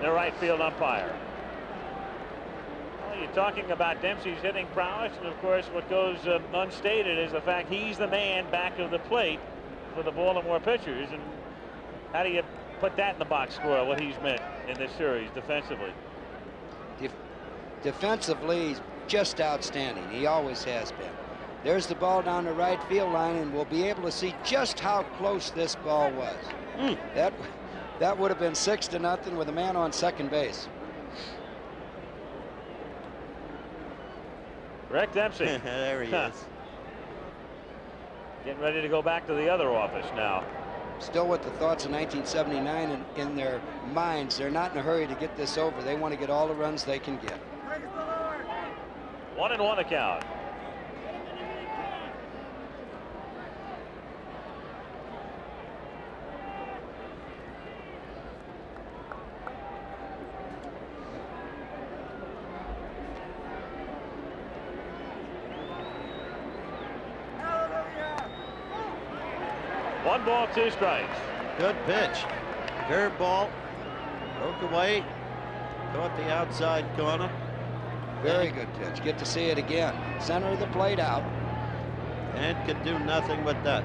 the right field umpire. Well, you're talking about Dempsey's hitting prowess, and of course what goes unstated is the fact he's the man back of the plate for the Baltimore pitchers. And how do you put that in the box score, what he's meant in this series defensively? Defensively, he's just outstanding. He always has been. There's the ball down the right field line, and we'll be able to see just how close this ball was. That would have been 6-0 with a man on second base. Rick Dempsey. There he is. Getting ready to go back to the other office now. Still with the thoughts of 1979 in their minds. They're not in a hurry to get this over. They want to get all the runs they can get. 1-1 the count. One ball, 2 strikes. Good pitch. Curveball. Broke away. Caught the outside corner. Very good pitch. Get to see it again. Center of the plate out. And could do nothing with that.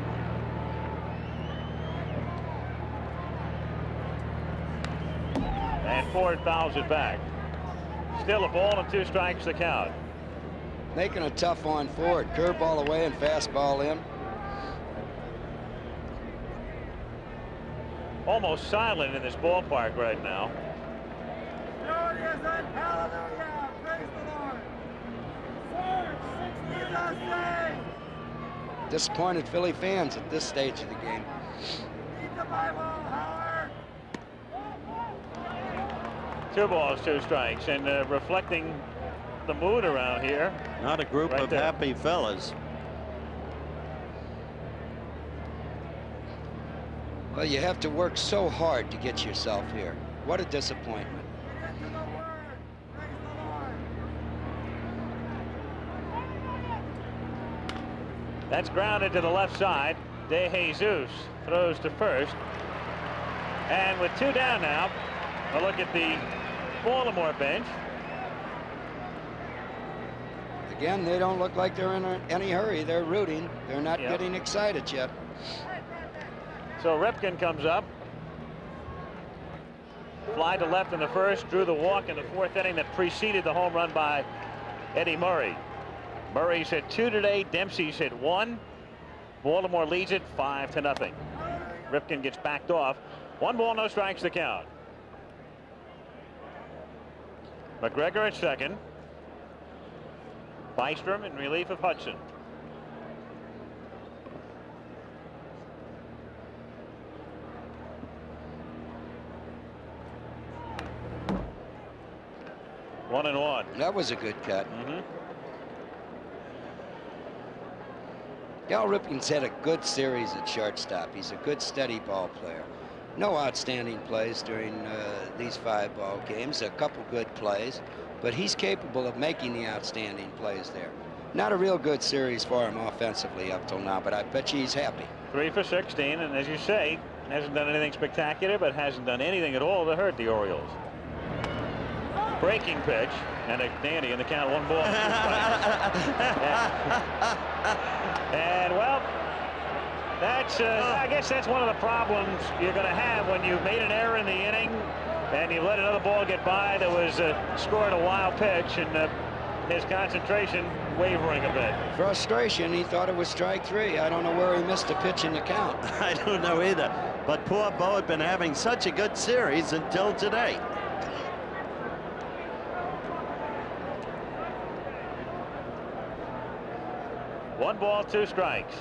And Ford fouls it back. Still a ball and 2 strikes to count. Making a tough on Ford. Curveball away and fastball in. Almost silent in this ballpark right now. Hallelujah! Praise the Lord! Forward, 60 Disappointed Philly fans at this stage of the game. Read the Bible, Howard! 2 balls, 2 strikes, and reflecting the mood around here. Not a group Right of there. happy fellas. Well, you have to work so hard to get yourself here. What a disappointment. Get to the Word! Praise the Lord! That's grounded to the left side. De Jesus throws to first. And with 2 down now, a look at the Baltimore bench. Again, they don't look like they're in any hurry. They're rooting. They're not Yep. getting excited yet. So Ripken comes up. Fly to left in the first, drew the walk in the 4th inning that preceded the home run by Eddie Murray. Murray's hit 2 today. Dempsey's hit 1. Baltimore leads it 5-0. Ripken gets backed off. 1 ball, no strikes to count. McGregor at second. Bystrom in relief of Hudson. One and one. That was a good cut. Mm-hmm. Cal Ripken's had a good series at shortstop. He's a good steady ball player. No outstanding plays during these 5 ball games. A couple good plays, but he's capable of making the outstanding plays there. Not a real good series for him offensively up till now, but I bet you he's happy. 3 for 16, and as you say, hasn't done anything spectacular, but hasn't done anything at all to hurt the Orioles. Breaking pitch, and a dandy in the count. 1 ball, 2 strikes. And well, that's I guess that's one of the problems you're going to have when you've made an error in the inning and you let another ball get by that was scored a wild pitch, and his concentration wavering a bit. Frustration. He thought it was strike 3. I don't know where he missed a pitch in the count. I don't know either. But poor Bo had been having such a good series until today. One ball, 2 strikes.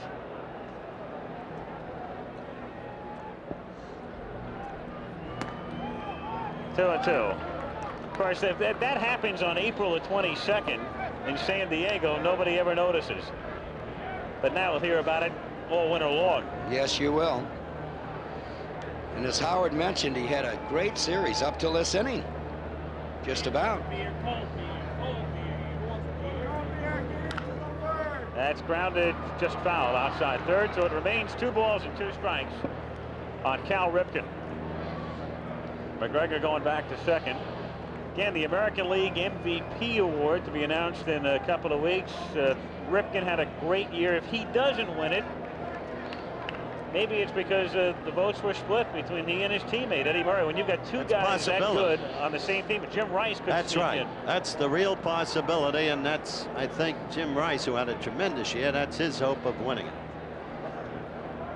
Two and two. Of course, if that happens on April the 22nd in San Diego, nobody ever notices. But now we'll hear about it all winter long. Yes, you will. And as Howard mentioned, he had a great series up till this inning. Just about. That's grounded just foul outside third, so it remains 2 balls and 2 strikes on Cal Ripken. McGregor going back to second. Again, the American League MVP award to be announced in a couple of weeks. Ripken had a great year. If he doesn't win it, maybe it's because the votes were split between he and his teammate Eddie Murray. When you've got 2 guys that good on the same team, Jim Rice could That's sneak right. in. That's the real possibility, and that's, I think, Jim Rice, who had a tremendous year. That's his hope of winning it.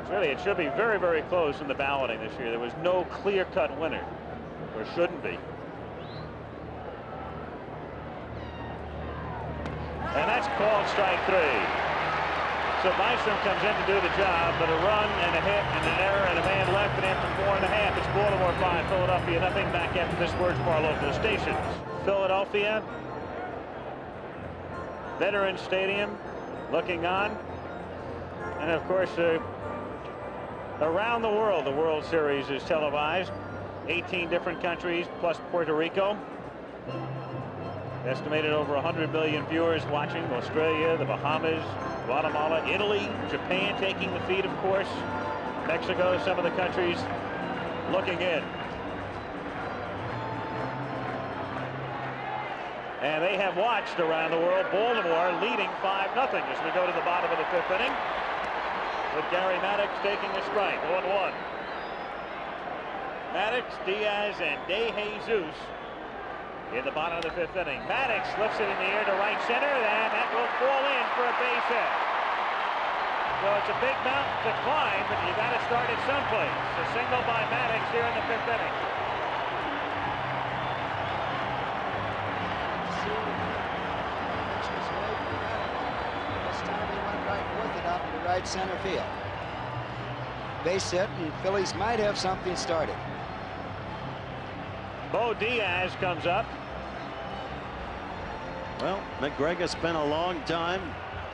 Really, it should be very, very close in the balloting this year. There was no clear-cut winner, or shouldn't be. And that's called strike 3. So Bystrom comes in to do the job, but a run and a hit and an error and a man left, and after 4.5, it's Baltimore 5, Philadelphia nothing. Back after this word from our local stations. Philadelphia, Veterans Stadium, looking on, and of course, around the world, the World Series is televised. 18 different countries plus Puerto Rico. Estimated over 100 million viewers watching. Australia, the Bahamas, Guatemala, Italy, Japan taking the feed, of course. Mexico, some of the countries looking in. And they have watched around the world. Baltimore leading 5-0 as we go to the bottom of the 5th inning, with Gary Maddox taking a strike. 1-1. Maddox, Diaz, and De Jesus in the bottom of the 5th inning. Maddox lifts it in the air to right center, and that will fall in for a base hit. So it's a big mountain to climb, but you got to start at someplace. A single by Maddox here in the 5th inning. This time he went right with it up to right center field. Base hit, and Phillies might have something started. Bo Diaz comes up. Well, McGregor spent a long time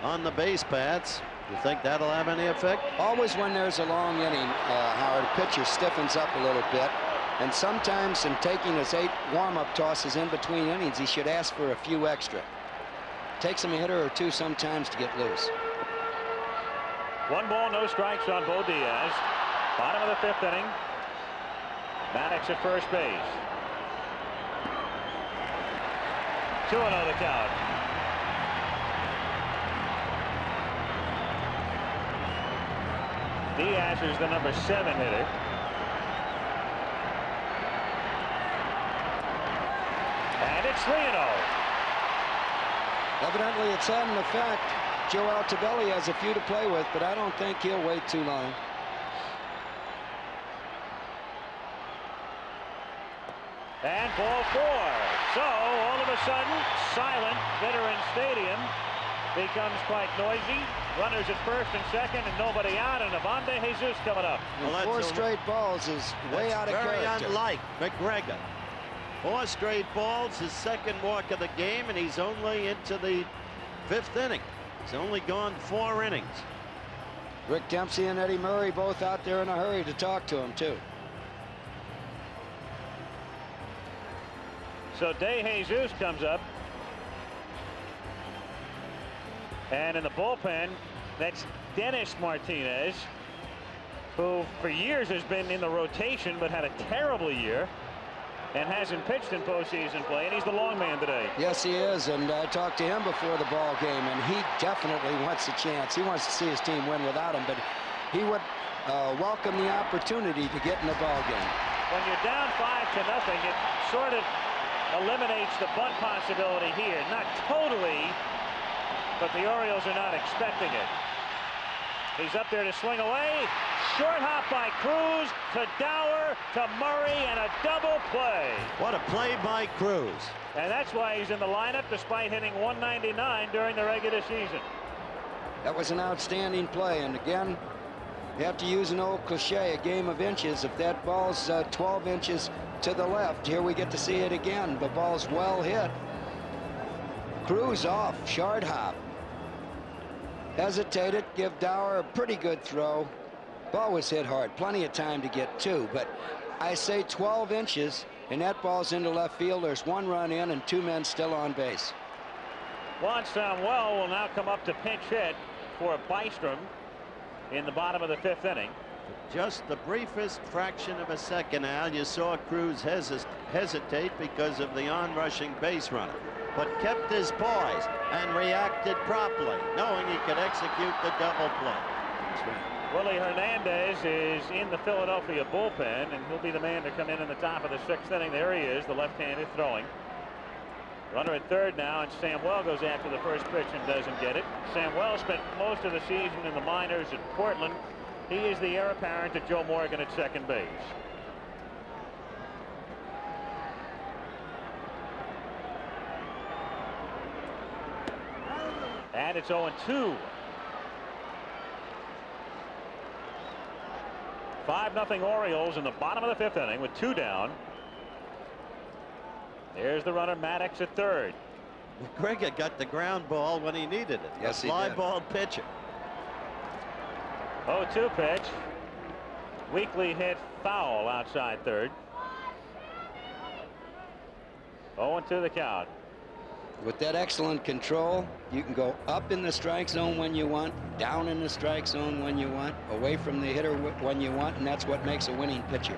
on the base paths. You think that'll have any effect? Always when there's a long inning, Howard, pitcher stiffens up a little bit. And sometimes in taking his 8 warm-up tosses in between innings, he should ask for a few extra. Takes him a hitter or 2 sometimes to get loose. 1 ball, no strikes on Bo Diaz. Bottom of the 5th inning. Maddox at first base. 2-0 the count. Diaz is the number 7 hitter. And it's 3-0. Evidently it's had an effect. Joe Altobelli has a few to play with, but I don't think he'll wait too long. And ball 4. So all of a sudden, silent Veterans Stadium becomes quite noisy. Runners at first and second, and nobody out, and Avante Jesus coming up. Well, 4 straight balls is way out of very character. unlike McGregor. 4 straight balls, his second walk of the game, and he's only into the 5th inning. He's only gone 4 innings. Rick Dempsey and Eddie Murray both out there in a hurry to talk to him, too. So De Jesus comes up. And in the bullpen, that's Dennis Martinez, who for years has been in the rotation but had a terrible year and hasn't pitched in postseason play, and he's the long man today. Yes, he is, and I talked to him before the ball game, and he definitely wants a chance. He wants to see his team win without him, but he would welcome the opportunity to get in the ball game. When you're down 5-0, it sort of eliminates the bunt possibility here. Not totally, but the Orioles are not expecting it. He's up there to swing away. Short hop by Cruz to Dower to Murray, and a double play. What a play by Cruz. And that's why he's in the lineup despite hitting 199 during the regular season. That was an outstanding play, and again, you have to use an old cliche, a game of inches. If that ball's 12 inches to the left, here we get to see it again. The ball's well hit. Cruz off, short hop. Hesitated, give Dower a pretty good throw. Ball was hit hard, plenty of time to get two, but I say 12 inches, and that ball's into left field. There's one run in and two men still on base. Juan Samuel will now come up to pinch hit for Bystrom in the bottom of the 5th inning. Just the briefest fraction of a second, Al, you saw Cruz hesitate because of the on-rushing base runner, but kept his poise and reacted properly, knowing he could execute the double play. That's right. Willie Hernandez is in the Philadelphia bullpen, and he'll be the man to come in the top of the 6th inning. There he is, the left-handed throwing. Runner at third now, and Samuel goes after the first pitch and doesn't get it. Samuel spent most of the season in the minors at Portland. He is the heir apparent to Joe Morgan at second base. And it's 0-2. 5-0 Orioles in the bottom of the 5th inning with 2 down. There's the runner, Maddox at third. McGregor got the ground ball when he needed it. Yes, a fly ball pitcher. 0-2 pitch. Weakly hit foul outside third. 0-2 the count. With that excellent control, you can go up in the strike zone when you want, down in the strike zone when you want, away from the hitter when you want, and that's what makes a winning pitcher.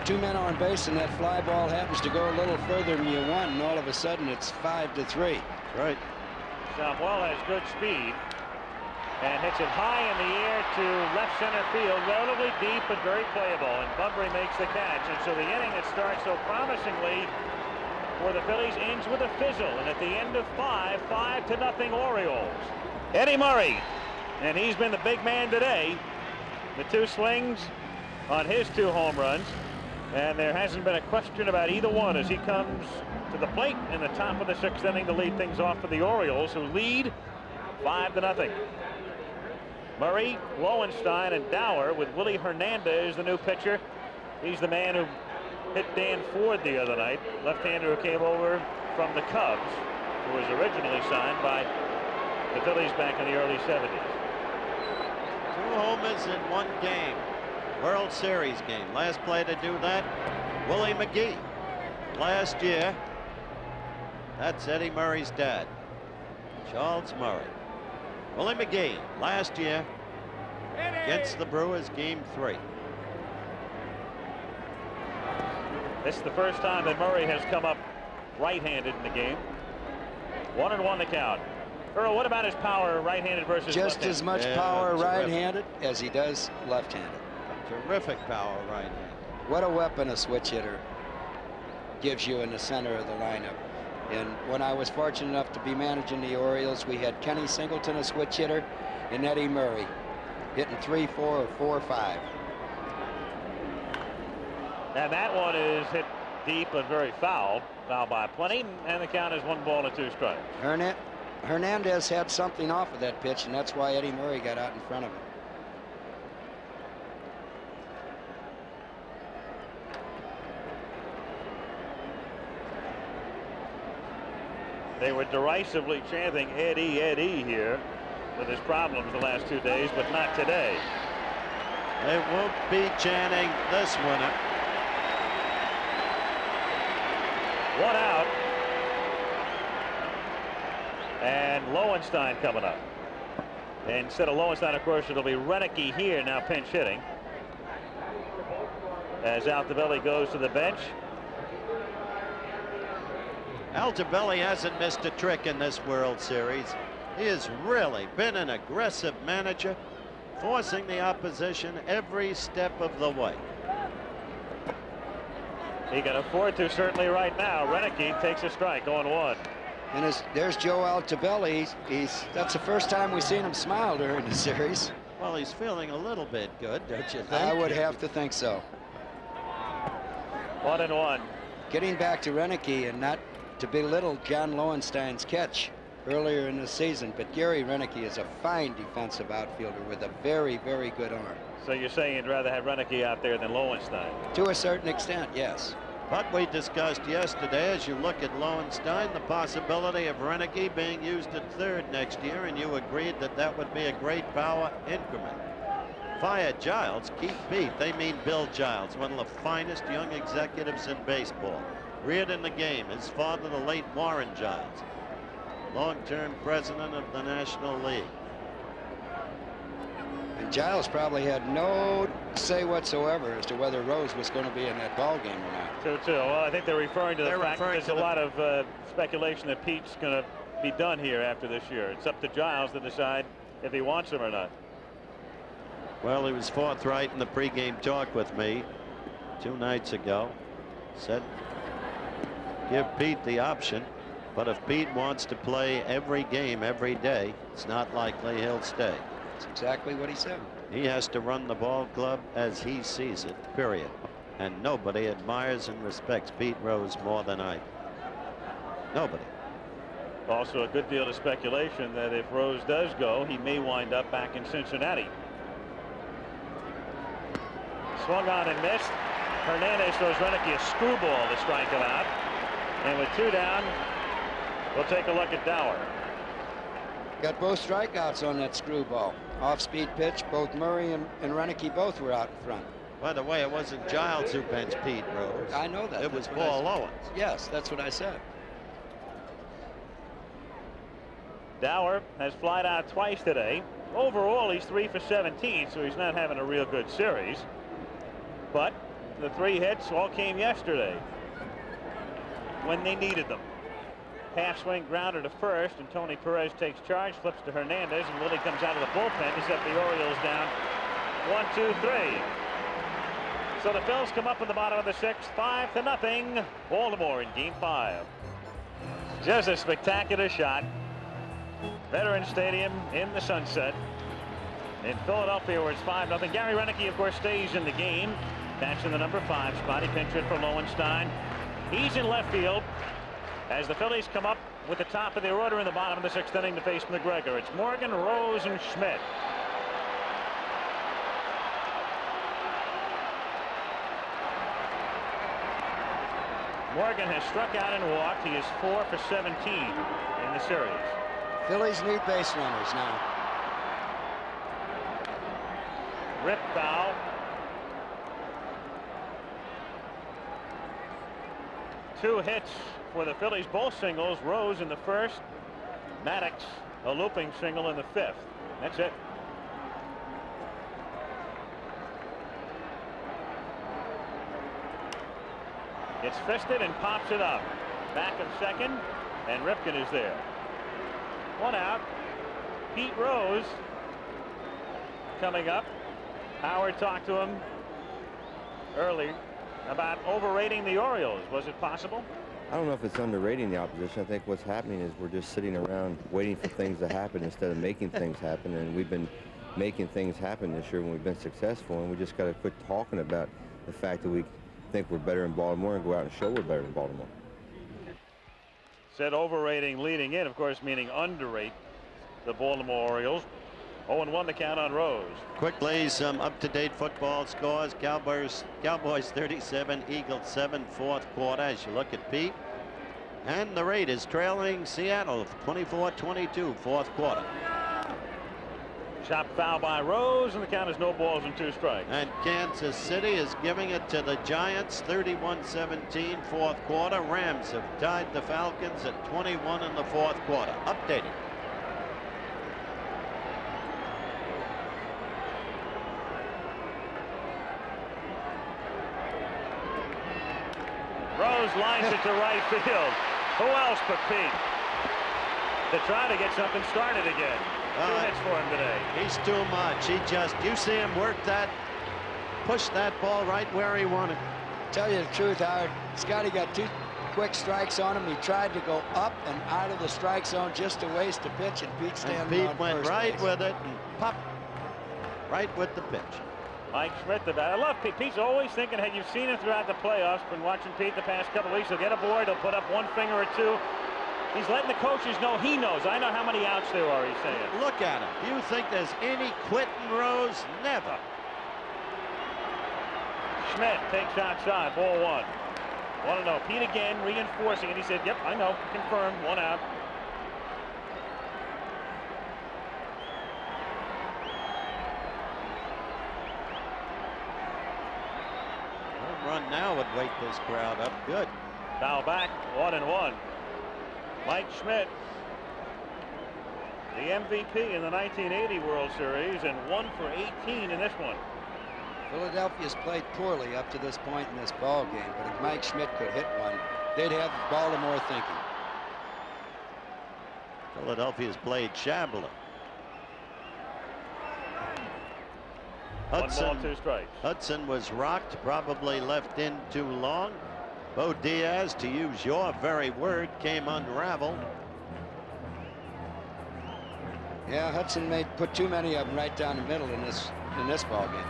Two men on base, and that fly ball happens to go a little further than you want, and all of a sudden it's 5-3. Right. Samuel has good speed and hits it high in the air to left center field, relatively deep but very playable, and Bunbury makes the catch. And so the inning that starts so promisingly for the Phillies ends with a fizzle, and at the end of 5-0 Orioles. Eddie Murray, and he's been the big man today. The 2 slings on his 2 home runs, and there hasn't been a question about either one as he comes to the plate in the top of the 6th inning to lead things off for the Orioles, who lead 5-0. Murray, Lowenstein, and Dower with Willie Hernandez, the new pitcher. He's the man who hit Dan Ford the other night, left-hander who came over from the Cubs, who was originally signed by the Phillies back in the early 70s. 2 homers in 1 game. World Series game. Last player to do that, Willie McGee. Last year, that's Eddie Murray's dad, Charles Murray. Willie McGee, last year, against the Brewers, game 3. This is the first time that Murray has come up right-handed in the game. 1-1 the count. Earl, what about his power right-handed versus Just left-handed? as much power right-handed as he does left-handed. Terrific power right-handed. What a weapon a switch hitter gives you in the center of the lineup. And when I was fortunate enough to be managing the Orioles, we had Kenny Singleton, a switch hitter, and Eddie Murray hitting 3-4 or 4-5. And that one is hit deep and very foul by plenty, and the count is 1-2 strikes. Hernandez had something off of that pitch, and that's why Eddie Murray got out in front of him. They were derisively chanting Eddie, Eddie here with his problems the last 2 days, but not today. They won't be chanting this winner. 1 out. And Lowenstein coming up. And instead of Lowenstein, of course, it'll be Renicky here now pinch hitting. As Altobelli goes to the bench. Altobelli hasn't missed a trick in this World Series. He has really been an aggressive manager, forcing the opposition every step of the way. He can afford to certainly right now. Renicky takes a strike, 0-1. And there's Joe Altobelli. That's the first time we've seen him smile during the series. Well, he's feeling a little bit good, don't you think? I would have to think so. 1-1. Getting back to Renicky, and not to belittle John Lowenstein's catch earlier in the season, but Gary Renicky is a fine defensive outfielder with a very, very good arm. So you're saying you'd rather have Renicky out there than Lowenstein? To a certain extent, yes. But we discussed yesterday, as you look at Lowenstein, the possibility of Renicky being used at third next year, and you agreed that that would be a great power increment. Fire Giles, keep Pete. They mean Bill Giles, one of the finest young executives in baseball. Reared in the game, his father, the late Warren Giles, long-term president of the National League. And Giles probably had no say whatsoever as to whether Rose was going to be in that ball game or not. 2-2. Well, I think they're referring to the They're fact that referring there's to a the- lot of speculation that Pete's going to be done here after this year. It's up to Giles to decide if he wants him or not. Well, he was forthright in the pregame talk with me 2 nights ago. Said, give Pete the option, but if Pete wants to play every game every day, it's not likely he'll stay. That's exactly what he said. He has to run the ball club as he sees it, period. And nobody admires and respects Pete Rose more than I do. Nobody. Also a good deal of speculation that if Rose does go, he may wind up back in Cincinnati. Swung on and missed. Hernandez throws Renicky a screwball to strike him out. And with 2 down, we'll take a look at Dower. Got both strikeouts on that screwball. Off-speed pitch. Both Murray and Renicky both were out in front. By the way, it wasn't Giles who benched Pete Rose. I know that. It was That's what Paul I said. Owens. Yes, that's what I said. Dower has flied out twice today. Overall, he's 3 for 17, so he's not having a real good series. But the 3 hits all came yesterday when they needed them. Half swing grounder to first, and Tony Perez takes charge, flips to Hernandez, and Willie comes out of the bullpen to set the Orioles down 1-2-3. So the Phils come up in the bottom of the 6th, 5-0. Baltimore in Game 5. Just a spectacular shot. Veterans Stadium in the sunset in Philadelphia, where it's 5-0. Gary Renicky, of course, stays in the game. That's in the number 5 spot. He pinch hit for Lowenstein. He's in left field as the Phillies come up with the top of their order in the bottom of the 6th inning to face McGregor. It's Morgan, Rose, and Schmidt. Morgan has struck out and walked. He is 4 for 17 in the series. Phillies need base runners now. Rip foul. Two hits for the Phillies, both singles. Rose in the 1st, Maddox a looping single in the 5th. That's it. It's fisted and pops it up. Back of second, and Ripken is there. 1 out. Pete Rose coming up. Howard talked to him early about overrating the Orioles. Was it possible? I don't know if it's underrating the opposition. I think what's happening is we're just sitting around waiting for things to happen instead of making things happen. And we've been making things happen this year when we've been successful. And we just got to quit talking about the fact that we think we're better in Baltimore and go out and show we're better in Baltimore. Said overrating leading in, of course, meaning underrate the Baltimore Orioles. 0-1 the count on Rose. Quickly, some up-to-date football scores. Cowboys 37, Eagles 7, 4th quarter. As you look at Pete, and the Raiders trailing Seattle 24-22, 4th quarter. Chop foul by Rose, and the count is no balls and 2 strikes. And Kansas City is giving it to the Giants 31-17, 4th quarter. Rams have tied the Falcons at 21 in the 4th quarter. Updating. Rose lines it to right field. Who else but Pete? to try to get something started again. 2 hits for him today. He's too much. You see him work that, push that ball right where he wanted. Tell you the truth, Howard, Scotty got 2 quick strikes on him. He tried to go up and out of the strike zone just to waste a pitch, and Pete standing on went first right base. with it and pop right with the pitch. Mike Schmidt, the bat. I love Pete. Pete's always thinking, hey, you've seen him throughout the playoffs. Been watching Pete the past couple of weeks. He'll get a board. He'll put up 1 finger or 2. He's letting the coaches know he knows. I know how many outs there are, he's saying. Look at him. Do you think there's any quitting, Rose? Never. Schmidt takes outside, ball 1. Want to know, Pete again reinforcing it. He said, yep, I know, confirmed, 1 out. Home run now would wake this crowd up. Good. Foul back, 1-1. Mike Schmidt, the MVP in the 1980 World Series, and 1 for 18 in this one. Philadelphia's played poorly up to this point in this ball game, but if Mike Schmidt could hit one, they'd have Baltimore thinking. Philadelphia's played shabbily. 1 ball, 2 strikes. Hudson was rocked, probably left in too long. Bo Diaz, to use your very word, came unraveled. Yeah, Hudson put too many of them right down the middle in this ball game.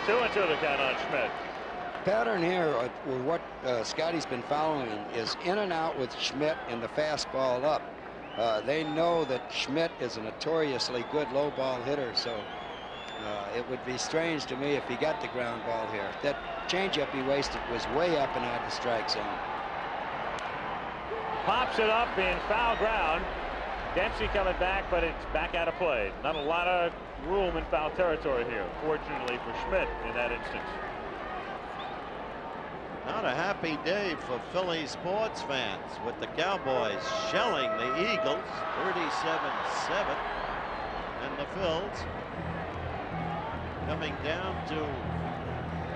Two and 2 to count on Schmidt. Pattern here, or what Scotty's been following, is in and out with Schmidt and the fastball up. They know that Schmidt is a notoriously good low ball hitter, so it would be strange to me if he got the ground ball here. That changeup he wasted was way up and out of the strike zone. Pops it up in foul ground. Dempsey coming back, but it's back out of play. Not a lot of room in foul territory here, fortunately for Schmidt in that instance. Not a happy day for Philly sports fans, with the Cowboys shelling the Eagles 37-7, and the Phils coming down to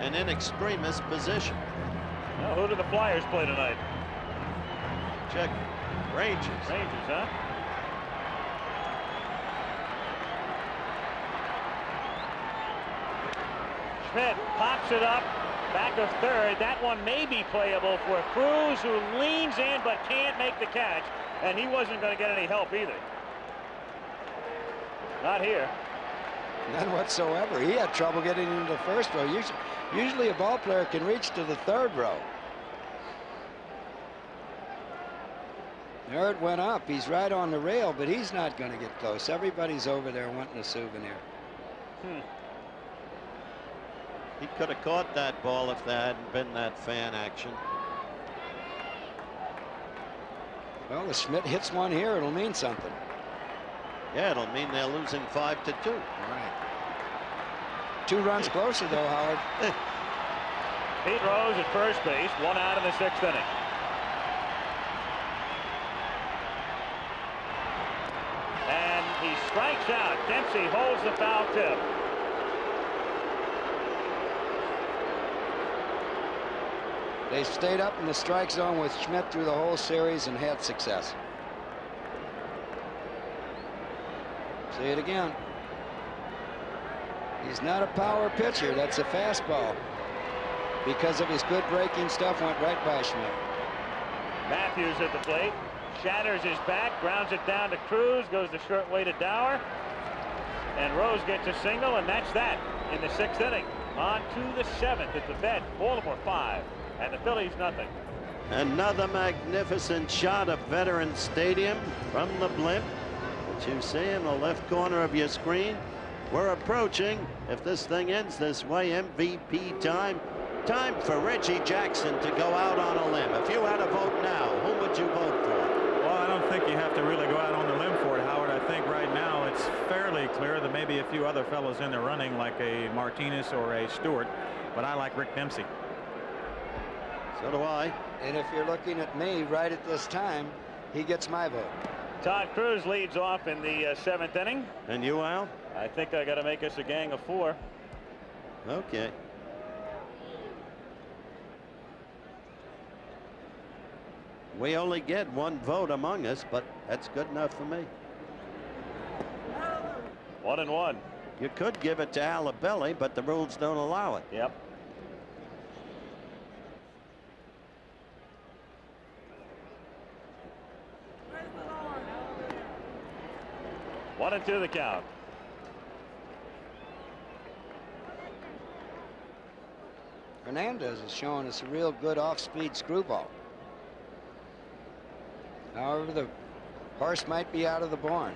an in extremis position. Now, who do the Flyers play tonight? Check. Rangers. Rangers, huh? Schmidt pops it up, back of third. That one may be playable for Cruz, who leans in but can't make the catch, and he wasn't going to get any help either. Not here. None whatsoever. He had trouble getting into the first row. Usually a ball player can reach to the third row. There it went up. He's right on the rail, but he's not going to get close. Everybody's over there wanting a souvenir. He could have caught that ball if there hadn't been that fan action. Well, if Schmidt hits one here, it'll mean something. Yeah, it'll mean they're losing 5-2. All right. 2 runs closer, though, Howard. Pete Rose at first base, 1 out in the 6th inning. And he strikes out. Dempsey holds the foul tip. They stayed up in the strike zone with Schmidt through the whole series and had success. See it again. He's not a power pitcher. That's a fastball. Because of his good breaking stuff, went right by Schmidt. Matthews at the plate. Shatters his back, grounds it down to Cruz, goes the short way to Dower. And Rose gets a single, and that's that in the 6th inning. On to the 7th at the vet. Baltimore 5. And the Phillies nothing. Another magnificent shot of Veterans Stadium from the blimp, which you see in the left corner of your screen. We're approaching, if this thing ends this way, MVP time. Time for Reggie Jackson to go out on a limb. If you had a vote now, who would you vote for? Well, I don't think you have to really go out on the limb for it, Howard. I think right now it's fairly clear that maybe a few other fellows in the running, like a Martinez or a Stewart, but I like Rick Dempsey. So do I. And if you're looking at me right at this time, he gets my vote. Todd Cruz leads off in the 7th inning. And you, Al? I think I got to make us a gang of 4. Okay. We only get 1 vote among us, but that's good enough for me. 1-1. You could give it to Alabelli, but the rules don't allow it. Yep. One and 2 the count. Hernandez is showing us a real good off-speed screwball. However, the horse might be out of the barn.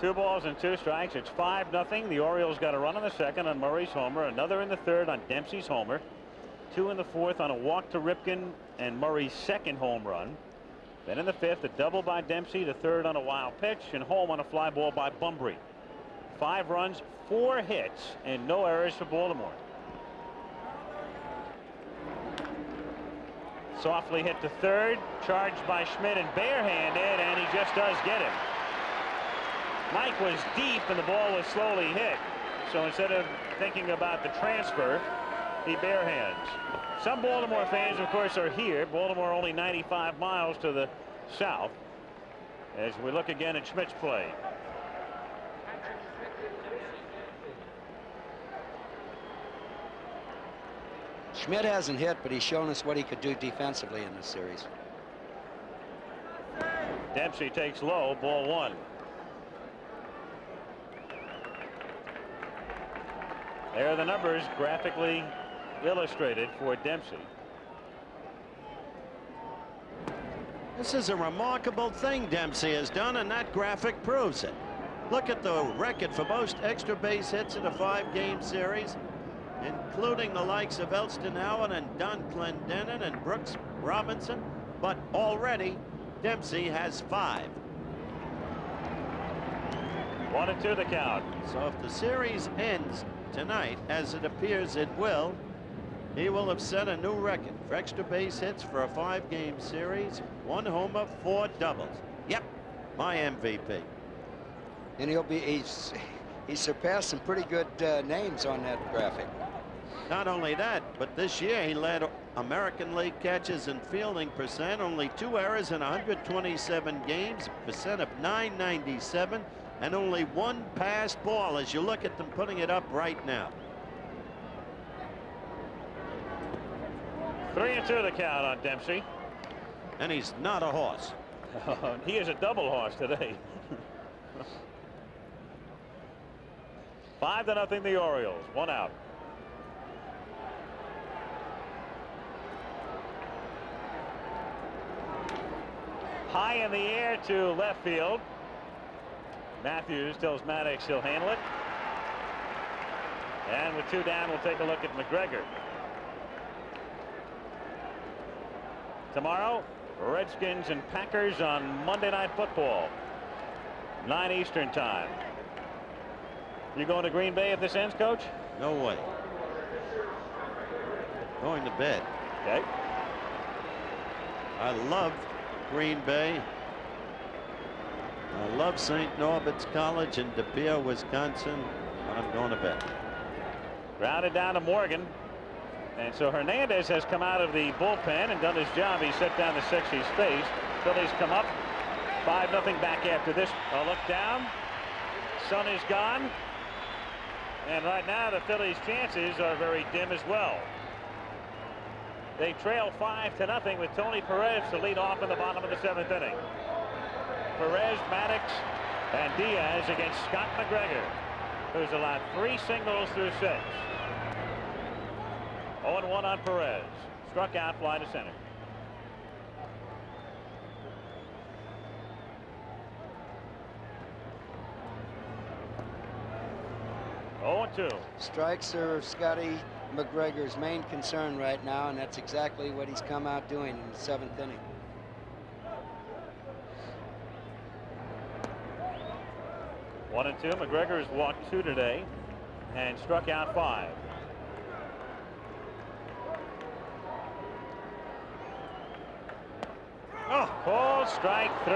2 balls and 2 strikes. It's 5-0. The Orioles got a run in the 2nd on Murray's homer, another in the 3rd on Dempsey's homer, 2 in the 4th on a walk to Ripken and Murray's 2nd home run. Then in the 5th, a double by Dempsey, the 3rd on a wild pitch, and home on a fly ball by Bumbry. 5 runs, 4 hits, and no errors for Baltimore. Softly hit to 3rd, charged by Schmidt and barehanded, and he just does get him. Mike was deep and the ball was slowly hit. So instead of thinking about the transfer, he barehands. Some Baltimore fans, of course, are here. Baltimore only 95 miles to the south. As we look again at Schmidt's play. Schmidt hasn't hit, but he's shown us what he could do defensively in this series. Dempsey takes low, ball 1. There are the numbers graphically illustrated for Dempsey. This is a remarkable thing Dempsey has done, and that graphic proves it. Look at the record for most extra base hits in a 5-game series, including the likes of Elston Howard and Don Clendenin and Brooks Robinson. But already Dempsey has 5. 1-2 the count. So if the series ends tonight, as it appears it will, he will have set a new record for extra base hits for a 5-game series. 1 homer, 4 doubles. Yep, my MVP. And he's surpassed some pretty good names on that graphic. Not only that, but this year he led American League catches and fielding percent. Only 2 errors in 127 games, percent of .997, and only 1 passed ball as you look at them putting it up right now. 3-2 the count on Dempsey. And he's not a horse. He is a double horse today. 5-0 the Orioles. 1 out. High in the air to left field. Matthews tells Maddox he'll handle it. And with 2 down, we'll take a look at McGregor. Tomorrow, Redskins and Packers on Monday Night Football, 9 Eastern time. You going to Green Bay if this ends, Coach? No way. Going to bed. Okay. I love Green Bay. I love St. Norbert's College in De Pere, Wisconsin, but I'm going to bed. Grounded down to Morgan. And so Hernandez has come out of the bullpen and done his job. He set down the 60 space. Phillies come up 5-0 back after this. A look down. Sun is gone. And right now the Phillies' chances are very dim as well. They trail 5-0 with Tony Perez to lead off in the bottom of the 7th inning. Perez, Maddox, and Diaz against Scott McGregor, who's allowed 3 singles through 6. 0-1 on Perez. Struck out, fly to center. Oh, 2. Strikes are Scotty McGregor's main concern right now, and that's exactly what he's come out doing in the 7th inning. One and 2. McGregor has walked 2 today and struck out 5. Oh, Called strike 3.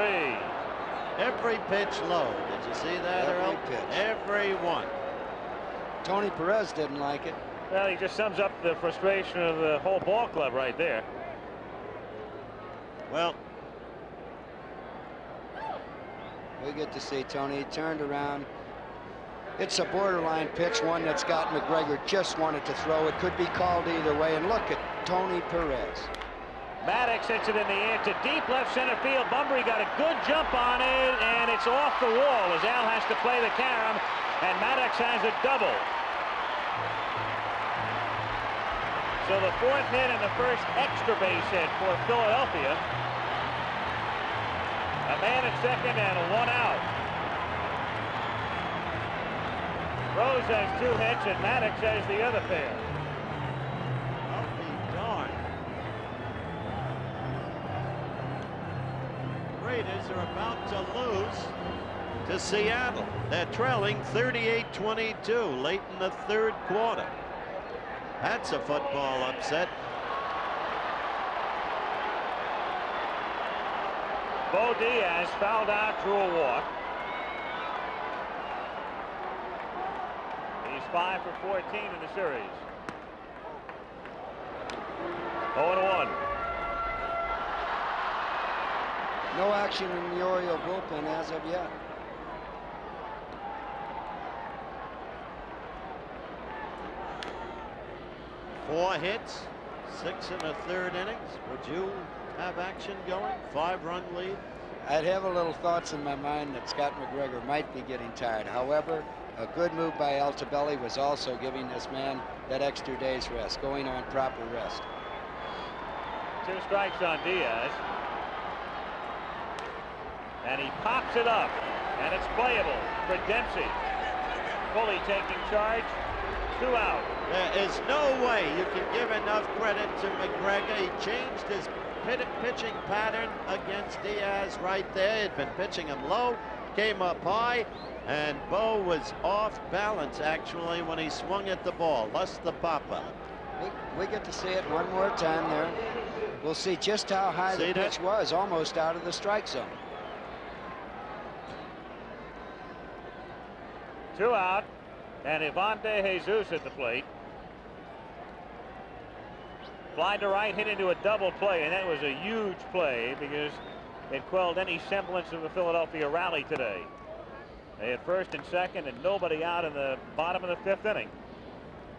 Every pitch low. Did you see that, Every Earl? pitch. Every one. Tony Perez didn't like it. Well, he just sums up the frustration of the whole ball club right there. Well, We get to see Tony. He turned around. It's a borderline pitch, one that Scott McGregor just wanted to throw. It could be called either way. And look at Tony Perez. Maddox hits it in the air to deep left center field. Bunbury got a good jump on it, and it's off the wall as Al has to play the carom, and Maddox has a double. So the 4th hit and the first extra base hit for Philadelphia. A man at second and 1 out. Rose has 2 hits and Maddox has the other pair. I'll be darned. Raiders are about to lose to Seattle. They're trailing 38-22 late in the 3rd quarter. That's a football upset. Bo Diaz fouled out, drew a walk. He's 5 for 14 in the series. 0-1. No action in the Oriole bullpen as of yet. Four hits, 6 in the 3rd innings. Would you have action going? 5-run lead. I'd have a little thoughts in my mind that Scott McGregor might be getting tired. However, a good move by Altobelli was also giving this man that extra day's rest, going on proper rest. 2 strikes on Diaz. And he pops it up, and it's playable for Dempsey. Fully taking charge. 2 out. There is no way you can give enough credit to McGregor. He changed his pitching pattern against Diaz right there. He'd been pitching him low, came up high, and Bo was off balance actually when he swung at the ball. Lost the pop-up. We get to see it one more time there. We'll see just how high the pitch was, almost out of the strike zone. 2 out, and Ivan De Jesus at the plate. Fly to right, hit into a double play, and that was a huge play because it quelled any semblance of a Philadelphia rally today. They had first and second and nobody out in the bottom of the 5th inning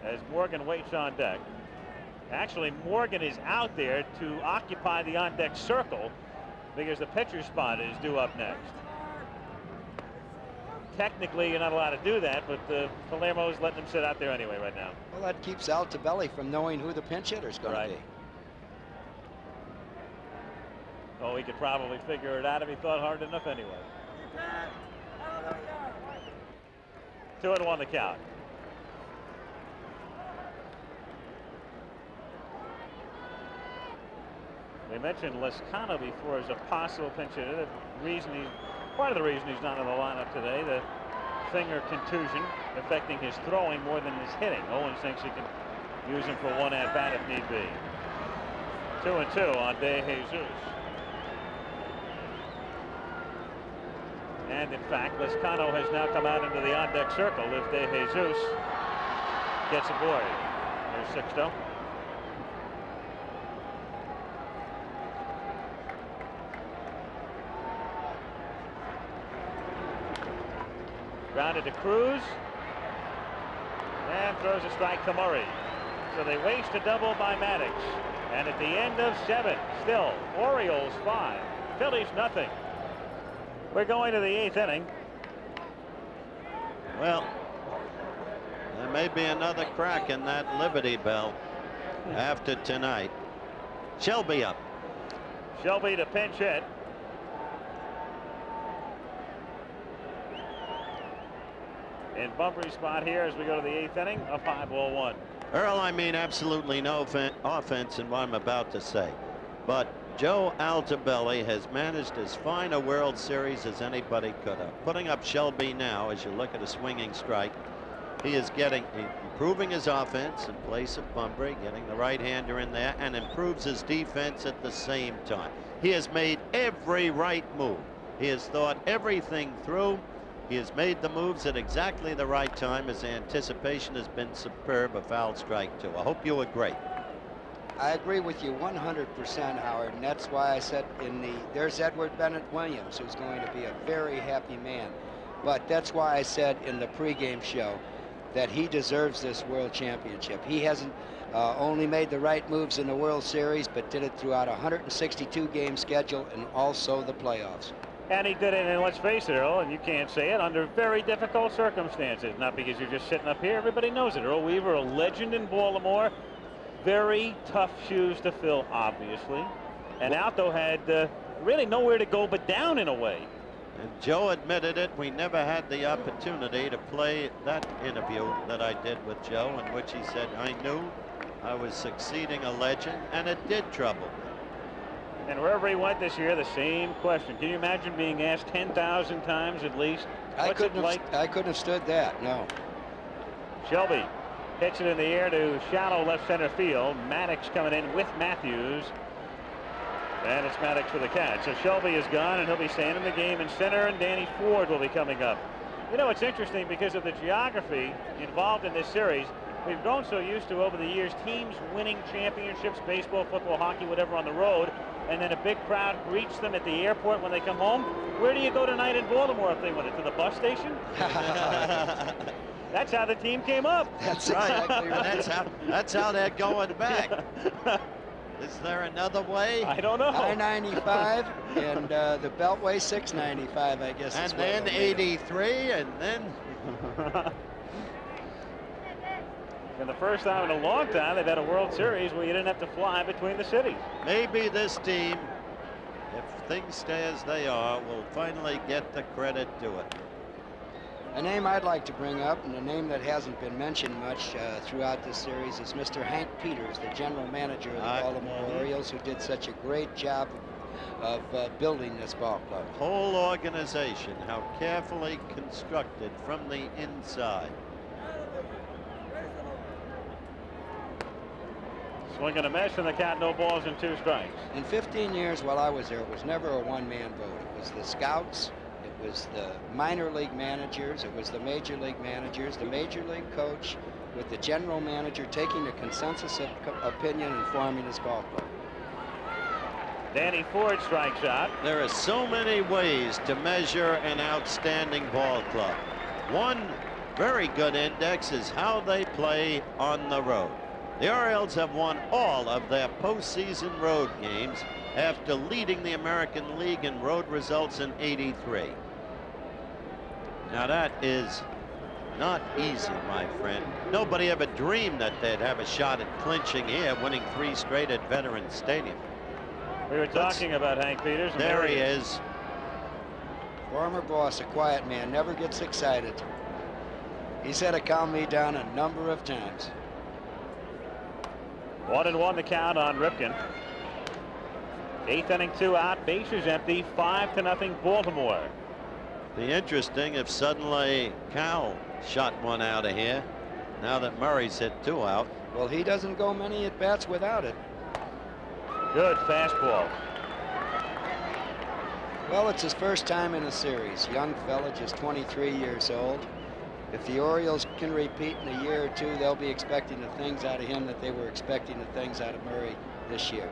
as Morgan waits on deck. Actually, Morgan is out there to occupy the on-deck circle because the pitcher's spot is due up next. Technically, you're not allowed to do that, but Palermo's letting him sit out there anyway right now. Well, that keeps Altobelli from knowing who the pinch hitter's going to be. Oh, he could probably figure it out if he thought hard enough anyway. 2-1 the count. We mentioned Lescano before as a possible pinch hitter. Part of the reason he's not in the lineup today, the finger contusion affecting his throwing more than his hitting. Owens thinks he can use him for 1 at-bat if need be. 2-2 on De Jesus. And in fact, Lescano has now come out into the on-deck circle if De Jesus gets aboard. There's Sixto. Grounded to Cruz. And throws a strike to Murray. So they waste a double by Maddox. And at the end of 7, still Orioles 5, Phillies nothing. We're going to the 8th inning. Well, there may be another crack in that Liberty Bell after tonight. Shelby up. Shelby to pinch hit. In Bunbury's spot here as we go to the 8th inning, a 5-1. Earl, I mean absolutely no offense in what I'm about to say, but Joe Altobelli has managed as fine a World Series as anybody could have. Putting up Shelby now, as you look at a swinging strike, He is improving his offense in place of Bunbury, getting the right-hander in there, and improves his defense at the same time. He has made every right move. He has thought everything through. He has made the moves at exactly the right time. His anticipation has been superb. A foul strike, too. I hope you agree. I agree with you 100%, Howard, and that's why I said there's Edward Bennett Williams, who's going to be a very happy man. But that's why I said in the pregame show that he deserves this World Championship. He hasn't only made the right moves in the World Series, but did it throughout a 162-game schedule and also the playoffs. And he did it, and let's face it, Earl, and you can't say it, under very difficult circumstances. Not because you're just sitting up here. Everybody knows it. Earl Weaver, a legend in Baltimore. Very tough shoes to fill, obviously. And Alto had really nowhere to go but down in a way. And Joe admitted it. We never had the opportunity to play that interview that I did with Joe, in which he said, I knew I was succeeding a legend, and it did trouble me. And wherever he went this year, the same question. Can you imagine being asked 10,000 times at least? I What's it couldn't like? I couldn't have stood that, no. Shelby hits it in the air to shallow left center field. Maddox coming in with Matthews. And it's Maddox for the catch. So Shelby is gone, and he'll be staying in the game in center, and Danny Ford will be coming up. You know, it's interesting because of the geography involved in this series. We've grown so used to, over the years, teams winning championships, baseball, football, hockey, whatever, on the road, and then a big crowd greets them at the airport when they come home. Where do you go tonight in Baltimore if they win it? To the bus station? That's how the team came up. That's exactly right. That's how they're going back. Is there another way? I don't know. I-95 and the Beltway 695, I guess. And then 83, and then. And the first time in a long time they've had a World Series where you didn't have to fly between the cities. Maybe this team, if things stay as they are, will finally get the credit to it. A name I'd like to bring up, and a name that hasn't been mentioned much throughout this series, is Mr. Hank Peters, the general manager of the Baltimore Orioles, who did such a great job of building this ball club. Whole organization, how carefully constructed from the inside. Swing and a miss, and the count, no balls and 2 strikes. In 15 years while I was there, it was never a one-man vote. It was the scouts, it was the minor league managers, it was the major league managers, the major league coach, with the general manager taking a consensus of opinion and forming this ball club. Danny Ford strikes out. There are so many ways to measure an outstanding ball club. One very good index is how they play on the road. The Orioles have won all of their postseason road games after leading the American League in road results in '83. Now that is not easy, my friend. Nobody ever dreamed that they'd have a shot at clinching here, winning 3 straight at Veterans Stadium. We were talking about Hank Peters. And there he is. Former boss, a quiet man, never gets excited. He's had to calm me down a number of times. 1-1 the count on Ripken. 8th inning, 2 out, bases empty, 5-0 Baltimore. Be interesting if suddenly Cal shot one out of here, now that Murray's hit 2 out. Well, he doesn't go many at bats without it. Good fastball. Well, it's his first time in a series. Young fella, just 23 years old. If the Orioles can repeat in a year or two, they'll be expecting the things out of him that they were expecting the things out of Murray this year.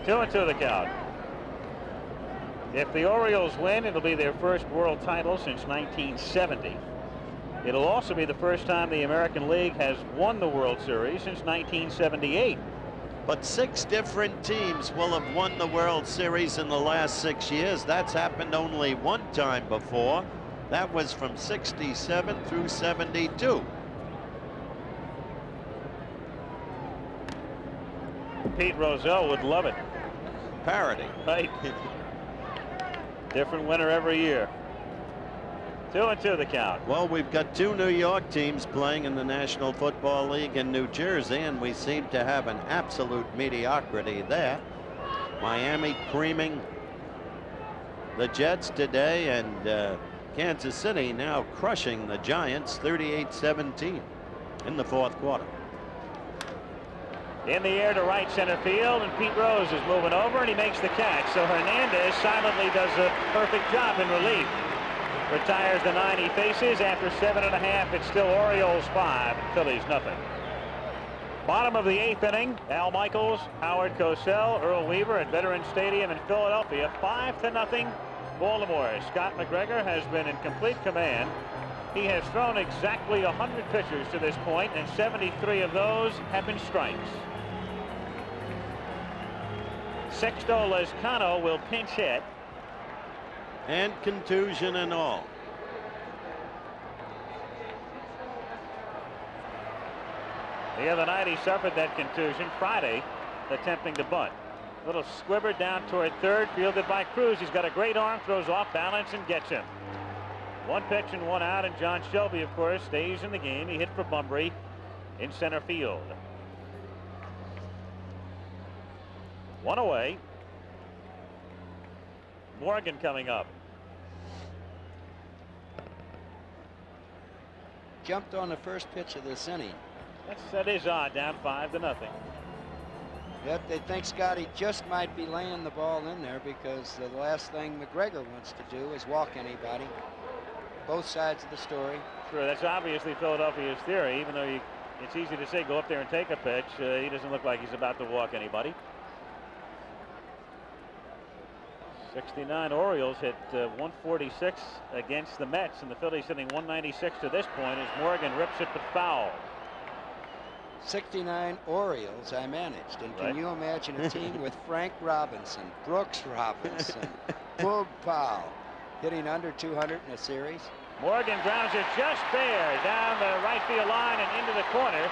Two and 2 the count. If the Orioles win, it'll be their first world title since 1970. It'll also be the first time the American League has won the World Series since 1978. But 6 different teams will have won the World Series in the last 6 years. That's happened only one time before. That was from '67 through '72. Pete Rozelle would love it. Parody. Right. Different winner every year. 2 and 2 the count. Well, we've got 2 New York teams playing in the National Football League in New Jersey, and we seem to have an absolute mediocrity there. Miami creaming the Jets today, and Kansas City now crushing the Giants 38-17 in the fourth quarter. In the air to right center field, and Pete Rose is moving over, and he makes the catch. So Hernandez silently does a perfect job in relief. Retires the 9 he faces. After 7.5, it's still Orioles 5 and Phillies nothing. Bottom of the 8th inning, Al Michaels, Howard Cosell, Earl Weaver at Veterans Stadium in Philadelphia, 5-0 Baltimore. Scott McGregor has been in complete command. He has thrown exactly 100 pitches to this point, and 73 of those have been strikes. Sixto Lezcano will pinch hit. And contusion and all. The other night he suffered that contusion. Friday, attempting to bunt. Little squibber down toward third, fielded by Cruz. He's got a great arm, throws off balance and gets him. 1 pitch and 1 out, and John Shelby, of course, stays in the game. He hit for Bunbury in center field. 1 away. Morgan coming up. Jumped on the first pitch of this inning. That is odd, down 5-0. Yet they think Scotty just might be laying the ball in there, because the last thing McGregor wants to do is walk anybody. Both sides of the story. Sure, that's obviously Philadelphia's theory, even though it's easy to say go up there and take a pitch. He doesn't look like he's about to walk anybody. 69 Orioles hit 146 against the Mets, and the Phillies hitting 196 to this point as Morgan rips it but foul. 69 Orioles I managed, and Right. can you imagine a team with Frank Robinson, Brooks Robinson, Boog Powell hitting under 200 in a series? Morgan grounds it just bare down the right field line and into the corner.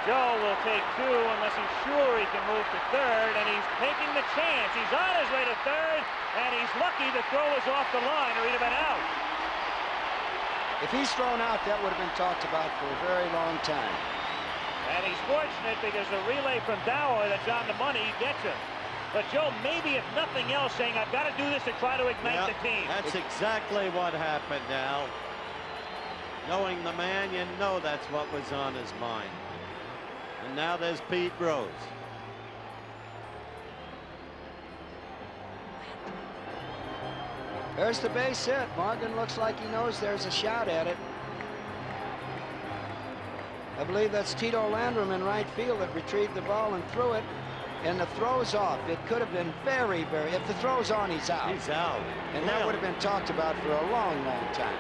Joe will take 2 unless he's sure he can move to third, and he's taking the chance. He's on his way to third, and he's lucky the throw is off the line or he'd have been out. If he's thrown out, that would have been talked about for a very long time. And he's fortunate because the relay from Dower that's on the money gets him. But Joe, maybe if nothing else, saying I've got to do this to try to ignite the team. That's exactly what happened, Al. Knowing the man, you know that's what was on his mind. And now there's Pete Rose. There's the base hit. Morgan looks like he knows there's a shot at it. I believe that's Tito Landrum in right field that retrieved the ball and threw it, and the throw's off. It could have been very, very, if the throw's on, he's out. He's out. And that would have been talked about for a long, long time.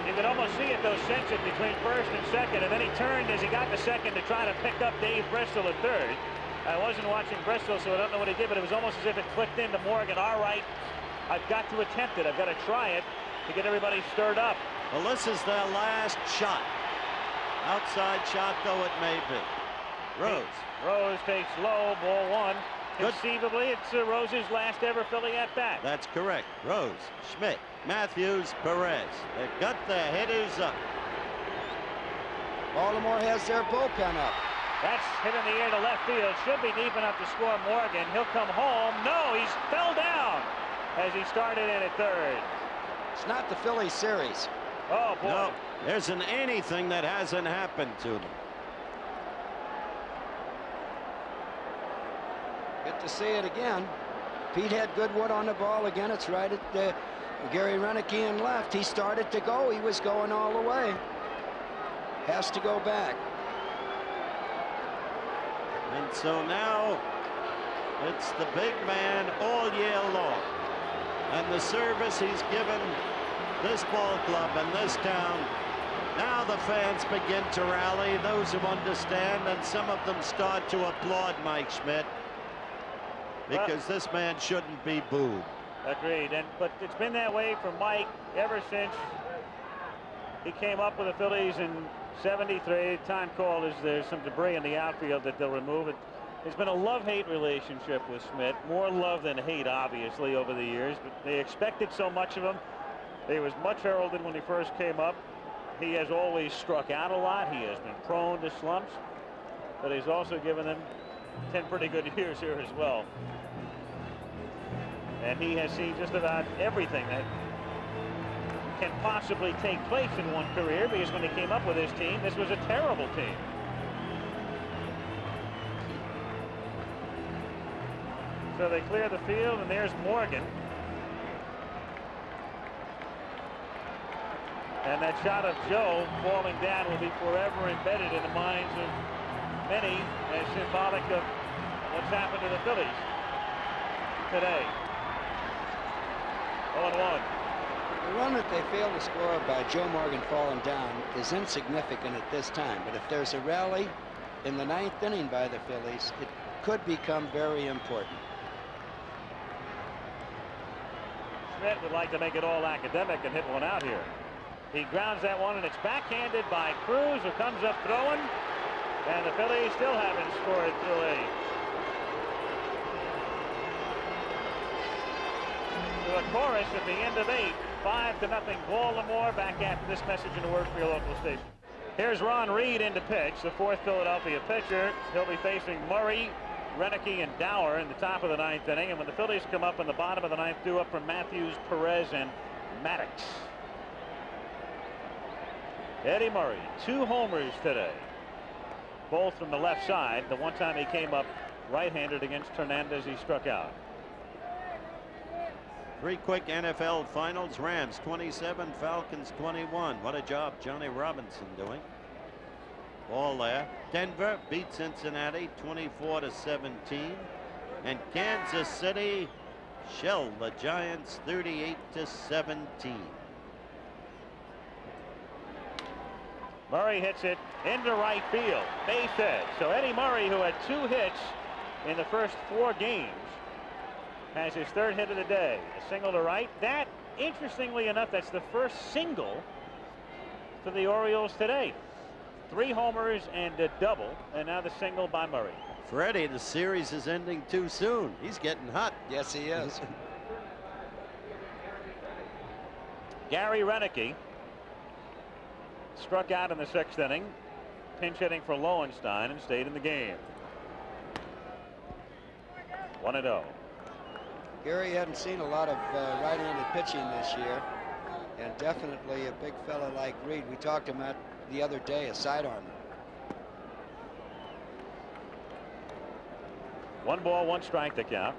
You could almost see it, though, sense it between first and second, and then he turned as he got to second to try to pick up Dave Bristol at third. I wasn't watching Bristol, so I don't know what he did, but it was almost as if it clicked into Morgan. All right, I've got to attempt it. I've got to try it to get everybody stirred up. Well, this is their last shot. Outside shot, though it may be. Rose takes low, ball 1. Conceivably, it's Rose's last ever Philly at bat. That's correct. Rose, Schmidt, Matthews, Perez. They've got their hitters up. Baltimore has their bullpen up. That's hit in the air to left field. Should be deep enough to score Morgan. He'll come home. No, he's fell down as he started in at third. It's not the Philly series. Oh, boy. No, there isn't anything that hasn't happened to them. Good to see it again. Pete had Goodwood on the ball again. It's right at Gary Renicky in left. He started to go. He was going all the way. Has to go back. And so now it's the big man all year long. And the service he's given this ball club and this town. Now the fans begin to rally, those who understand, and some of them start to applaud Mike Schmidt, because this man shouldn't be booed. Agreed. But it's been that way for Mike ever since he came up with the Phillies in '73. Time called is there's some debris in the outfield that they'll remove. It's been a love-hate relationship with Schmidt. More love than hate, obviously, over the years. But they expected so much of him. He was much heralded when he first came up. He has always struck out a lot. He has been prone to slumps. But he's also given them 10 pretty good years here as well. And he has seen just about everything that can possibly take place in one career, because when he came up with his team, this was a terrible team. So they clear the field, and there's Morgan. And that shot of Joe falling down will be forever embedded in the minds of many as symbolic of what's happened to the Phillies today. 0-1. The run that they failed to score by Joe Morgan falling down is insignificant at this time, but if there's a rally in the 9th inning by the Phillies, it could become very important. Schmidt would like to make it all academic and hit one out here. He grounds that one, and it's backhanded by Cruz, who comes up throwing, and the Phillies still haven't scored through 8. To a chorus at the end of 8, 5-0 Baltimore. Back after this message in a word for your local station. Here's Ron Reed in to pitch, the 4th Philadelphia pitcher. He'll be facing Murray, Renicky, and Dower in the top of the 9th inning. And when the Phillies come up in the bottom of the 9th, due up from Matthews, Perez, and Maddox. Eddie Murray, 2 homers today, both from the left side. The one time he came up right-handed against Hernandez, he struck out. 3 quick NFL finals. Rams 27, Falcons 21. What a job Johnny Robinson doing. Ball there. Denver beat Cincinnati 24-17. And Kansas City shelled the Giants 38-17. Murray hits it into right field, base hit. So Eddie Murray, who had 2 hits in the first 4 games, has his 3rd hit of the day. A single to right. That, interestingly enough, that's the first single for the Orioles today. 3 homers and a double, and now the single by Murray. Freddie, the series is ending too soon. He's getting hot. Yes, he is. Gary Renicky struck out in the 6th inning, pinch hitting for Lowenstein, and stayed in the game. 1-0. Gary hadn't seen a lot of right-handed pitching this year, and definitely a big fella like Reed. We talked about the other day, a sidearmer. 1 ball, 1 strike to count.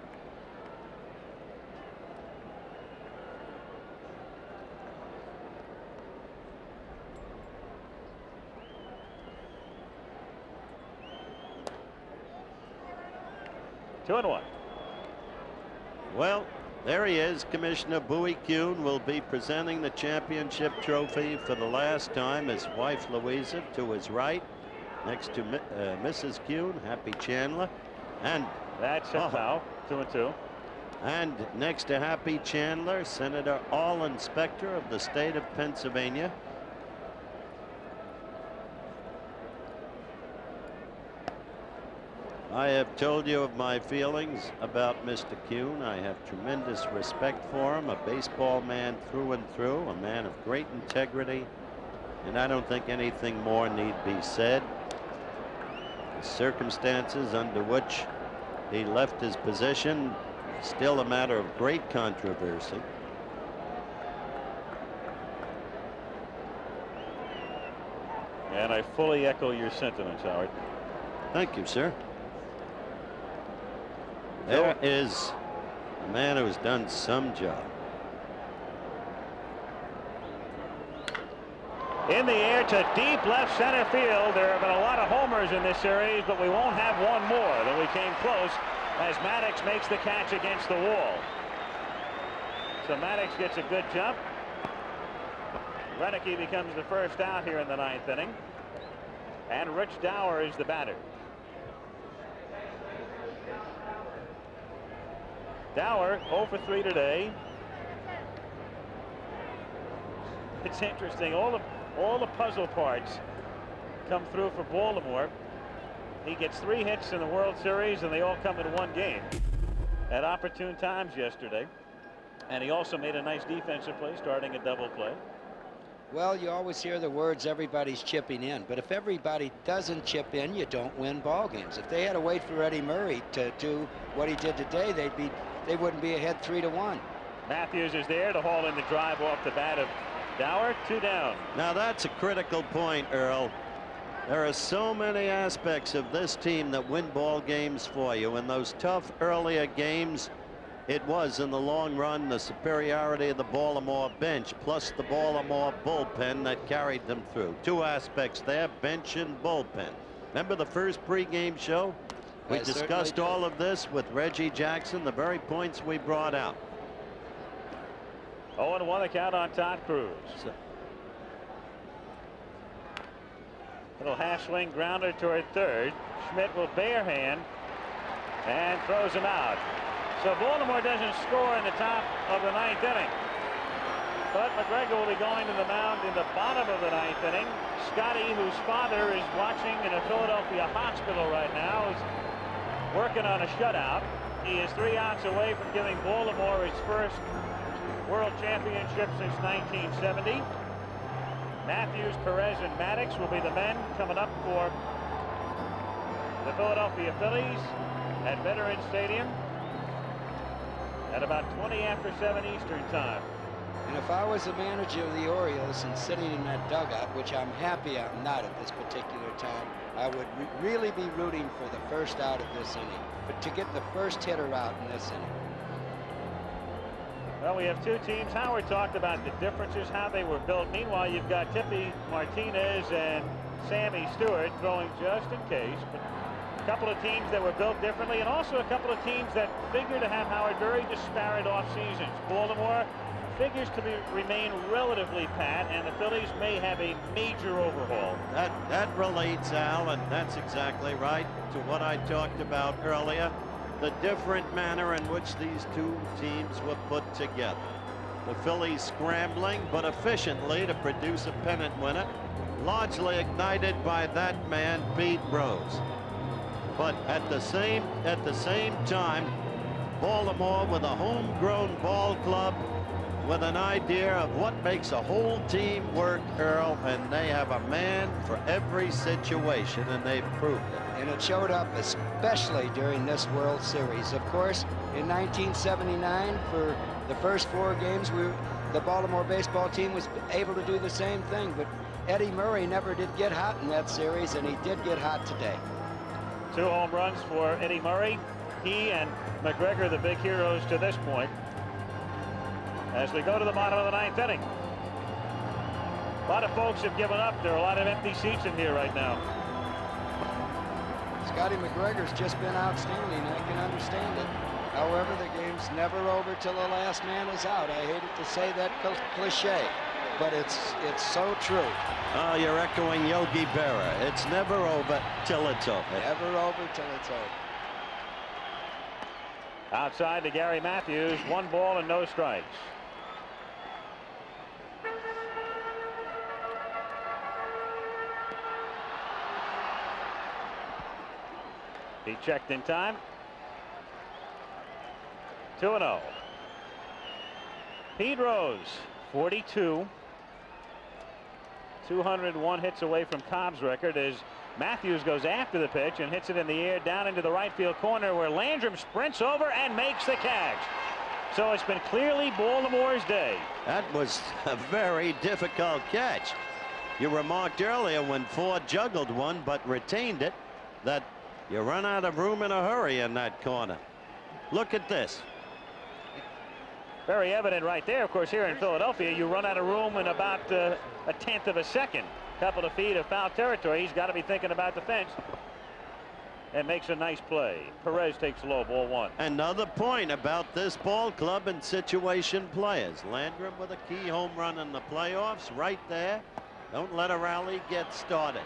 Two and 1. Well, there he is. Commissioner Bowie Kuhn will be presenting the championship trophy for the last time. His wife Louisa to his right, next to Mrs. Kuhn, Happy Chandler, and that's a foul. 2 and 2. And next to Happy Chandler, Senator All Inspector of the state of Pennsylvania. I have told you of my feelings about Mr. Kuhn. I have tremendous respect for him, a baseball man through and through, a man of great integrity, and I don't think anything more need be said. The circumstances under which he left his position, still a matter of great controversy. And I fully echo your sentiments, Howard. Thank you, sir. There is a man who's done some job. In the air to deep left center field. There have been a lot of homers in this series, but we won't have one more. Though we came close as Maddox makes the catch against the wall. So Maddox gets a good jump. Renicky becomes the first out here in the 9th inning. And Rich Dower is the batter. Dower 0 for 3 today. It's interesting. All the puzzle parts come through for Baltimore. He gets 3 hits in the World Series, and they all come in one game at opportune times yesterday. And he also made a nice defensive play, starting a double play. Well, you always hear the words, everybody's chipping in. But if everybody doesn't chip in, you don't win ball games. If they had to wait for Eddie Murray to do what he did today, they'd be they wouldn't be ahead 3-1. Matthews is there to haul in the drive off the bat of Dower. 2 down. Now that's a critical point, Earl. There are so many aspects of this team that win ball games for you. In those tough earlier games, it was in the long run the superiority of the Baltimore bench plus the Baltimore bullpen that carried them through. 2 aspects there, bench and bullpen. Remember the first pregame show? We discussed all of this with Reggie Jackson, the very points we brought out. 0-1 the count on Todd Cruz. Little half swing grounder toward third. Schmidt will bare hand and throws him out. So Baltimore doesn't score in the top of the 9th inning. But McGregor will be going to the mound in the bottom of the 9th inning. Scotty, whose father is watching in a Philadelphia hospital right now, is working on a shutout. He is 3 outs away from giving Baltimore its first World Championship since 1970. Matthews, Perez, and Maddox will be the men coming up for the Philadelphia Phillies at Veterans Stadium at about 20 after 7 Eastern time. And if I was the manager of the Orioles and sitting in that dugout, which I'm happy I'm not at this particular time, I would really be rooting for the first out of this inning, but to get the first hitter out in this inning. Well, we have 2 teams. Howard talked about the differences, how they were built. Meanwhile, you've got Tippy Martinez and Sammy Stewart throwing just in case. But a couple of teams that were built differently, and also a couple of teams that figure to have Howard very disparate off seasons. Baltimore figures to remain relatively pat, and the Phillies may have a major overhaul. That relates, Al, and that's exactly right, to what I talked about earlier. The different manner in which these 2 teams were put together. The Phillies scrambling but efficiently to produce a pennant winner, largely ignited by that man Pete Rose. But at the same time, Baltimore with a homegrown ball club with an idea of what makes a whole team work, Earl, and they have a man for every situation, and they've proved it. And it showed up especially during this World Series. Of course, in 1979, for the first 4 games, the Baltimore baseball team was able to do the same thing, but Eddie Murray never did get hot in that series, and he did get hot today. 2 home runs for Eddie Murray. He and McGregor, the big heroes to this point. As we go to the bottom of the 9th inning. A lot of folks have given up. There are a lot of empty seats in here right now. Scotty McGregor's just been outstanding. I can understand it. However, the game's never over till the last man is out. I hate it to say that cliche, but it's so true. Oh, you're echoing Yogi Berra. It's never over till it's over. Never over till it's over. Outside to Gary Matthews. 1 ball and no strikes. He checked in time. 2-0. Pete Rose, 42. 201 hits away from Cobb's record as Matthews goes after the pitch and hits it in the air down into the right field corner, where Landrum sprints over and makes the catch. So it's been clearly Baltimore's day. That was a very difficult catch. You remarked earlier when Ford juggled one but retained it that you run out of room in a hurry in that corner. Look at this. Very evident right there. Of course, here in Philadelphia, you run out of room in about a 1/10 of a second. Couple of feet of foul territory. He's got to be thinking about the fence. And makes a nice play. Perez takes low, ball 1. Another point about this ball club and situation players. Landrum with a key home run in the playoffs right there. Don't let a rally get started.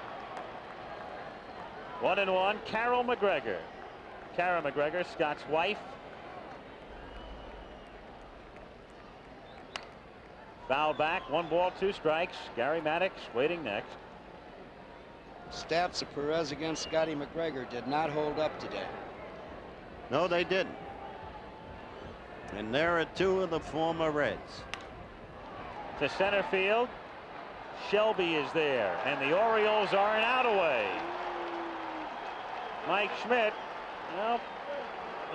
1-1. Carol McGregor. Kara McGregor, Scott's wife. Foul back. 1 ball, 2 strikes. Gary Maddox waiting next. Stats of Perez against Scotty McGregor did not hold up today. No, they didn't. And there are 2 of the former Reds. To center field. Shelby is there, and the Orioles are an out away. Mike Schmidt, well,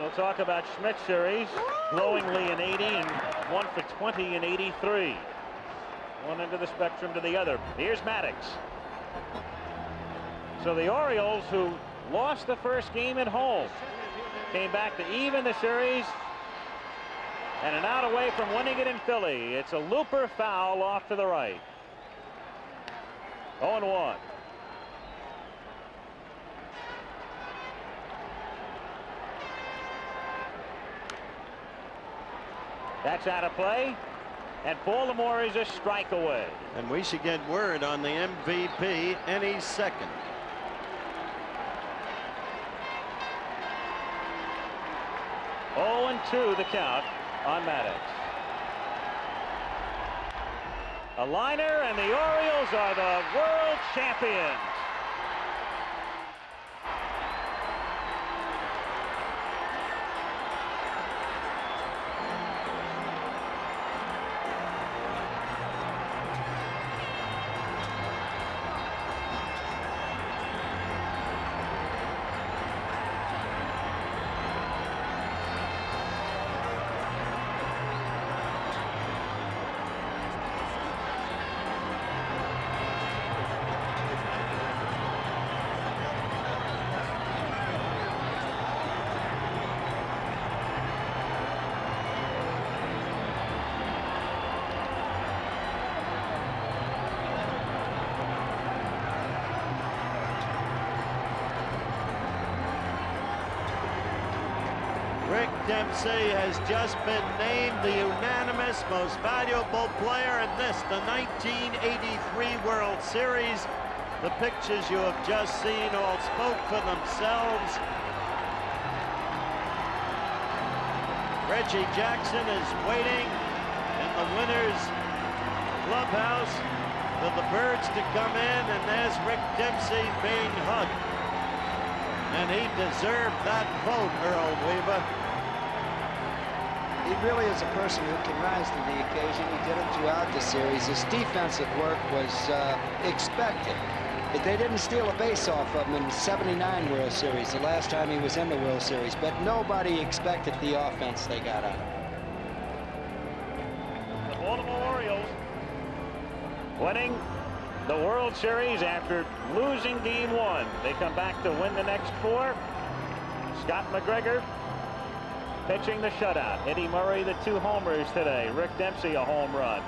We'll talk about Schmidt's series. Glowingly in 80 and 1 for 20 in 83. One end of the spectrum to the other. Here's Maddox. So the Orioles, who lost the first game at home, came back to even the series and an out away from winning it in Philly. It's a looper foul off to the right. 0-1. That's out of play, and Baltimore is a strike away. And we should get word on the MVP any second. Oh, 2 the count on Maddox. A liner, and the Orioles are the world champions. Rick Dempsey has just been named the unanimous most valuable player in this, the 1983 World Series. The pictures you have just seen all spoke for themselves. Reggie Jackson is waiting in the winner's clubhouse for the birds to come in, and there's Rick Dempsey being hugged. And he deserved that vote, Earl Weaver. He really is a person who can rise to the occasion. He did it throughout the series. His defensive work was expected. They didn't steal a base off of him in the '79 World Series, the last time he was in the World Series, but nobody expected the offense they got out of him. The Baltimore Orioles winning the World Series after losing Game 1. They come back to win the next 4. Scott McGregor pitching the shutout. Eddie Murray, the 2 homers today. Rick Dempsey, a home run.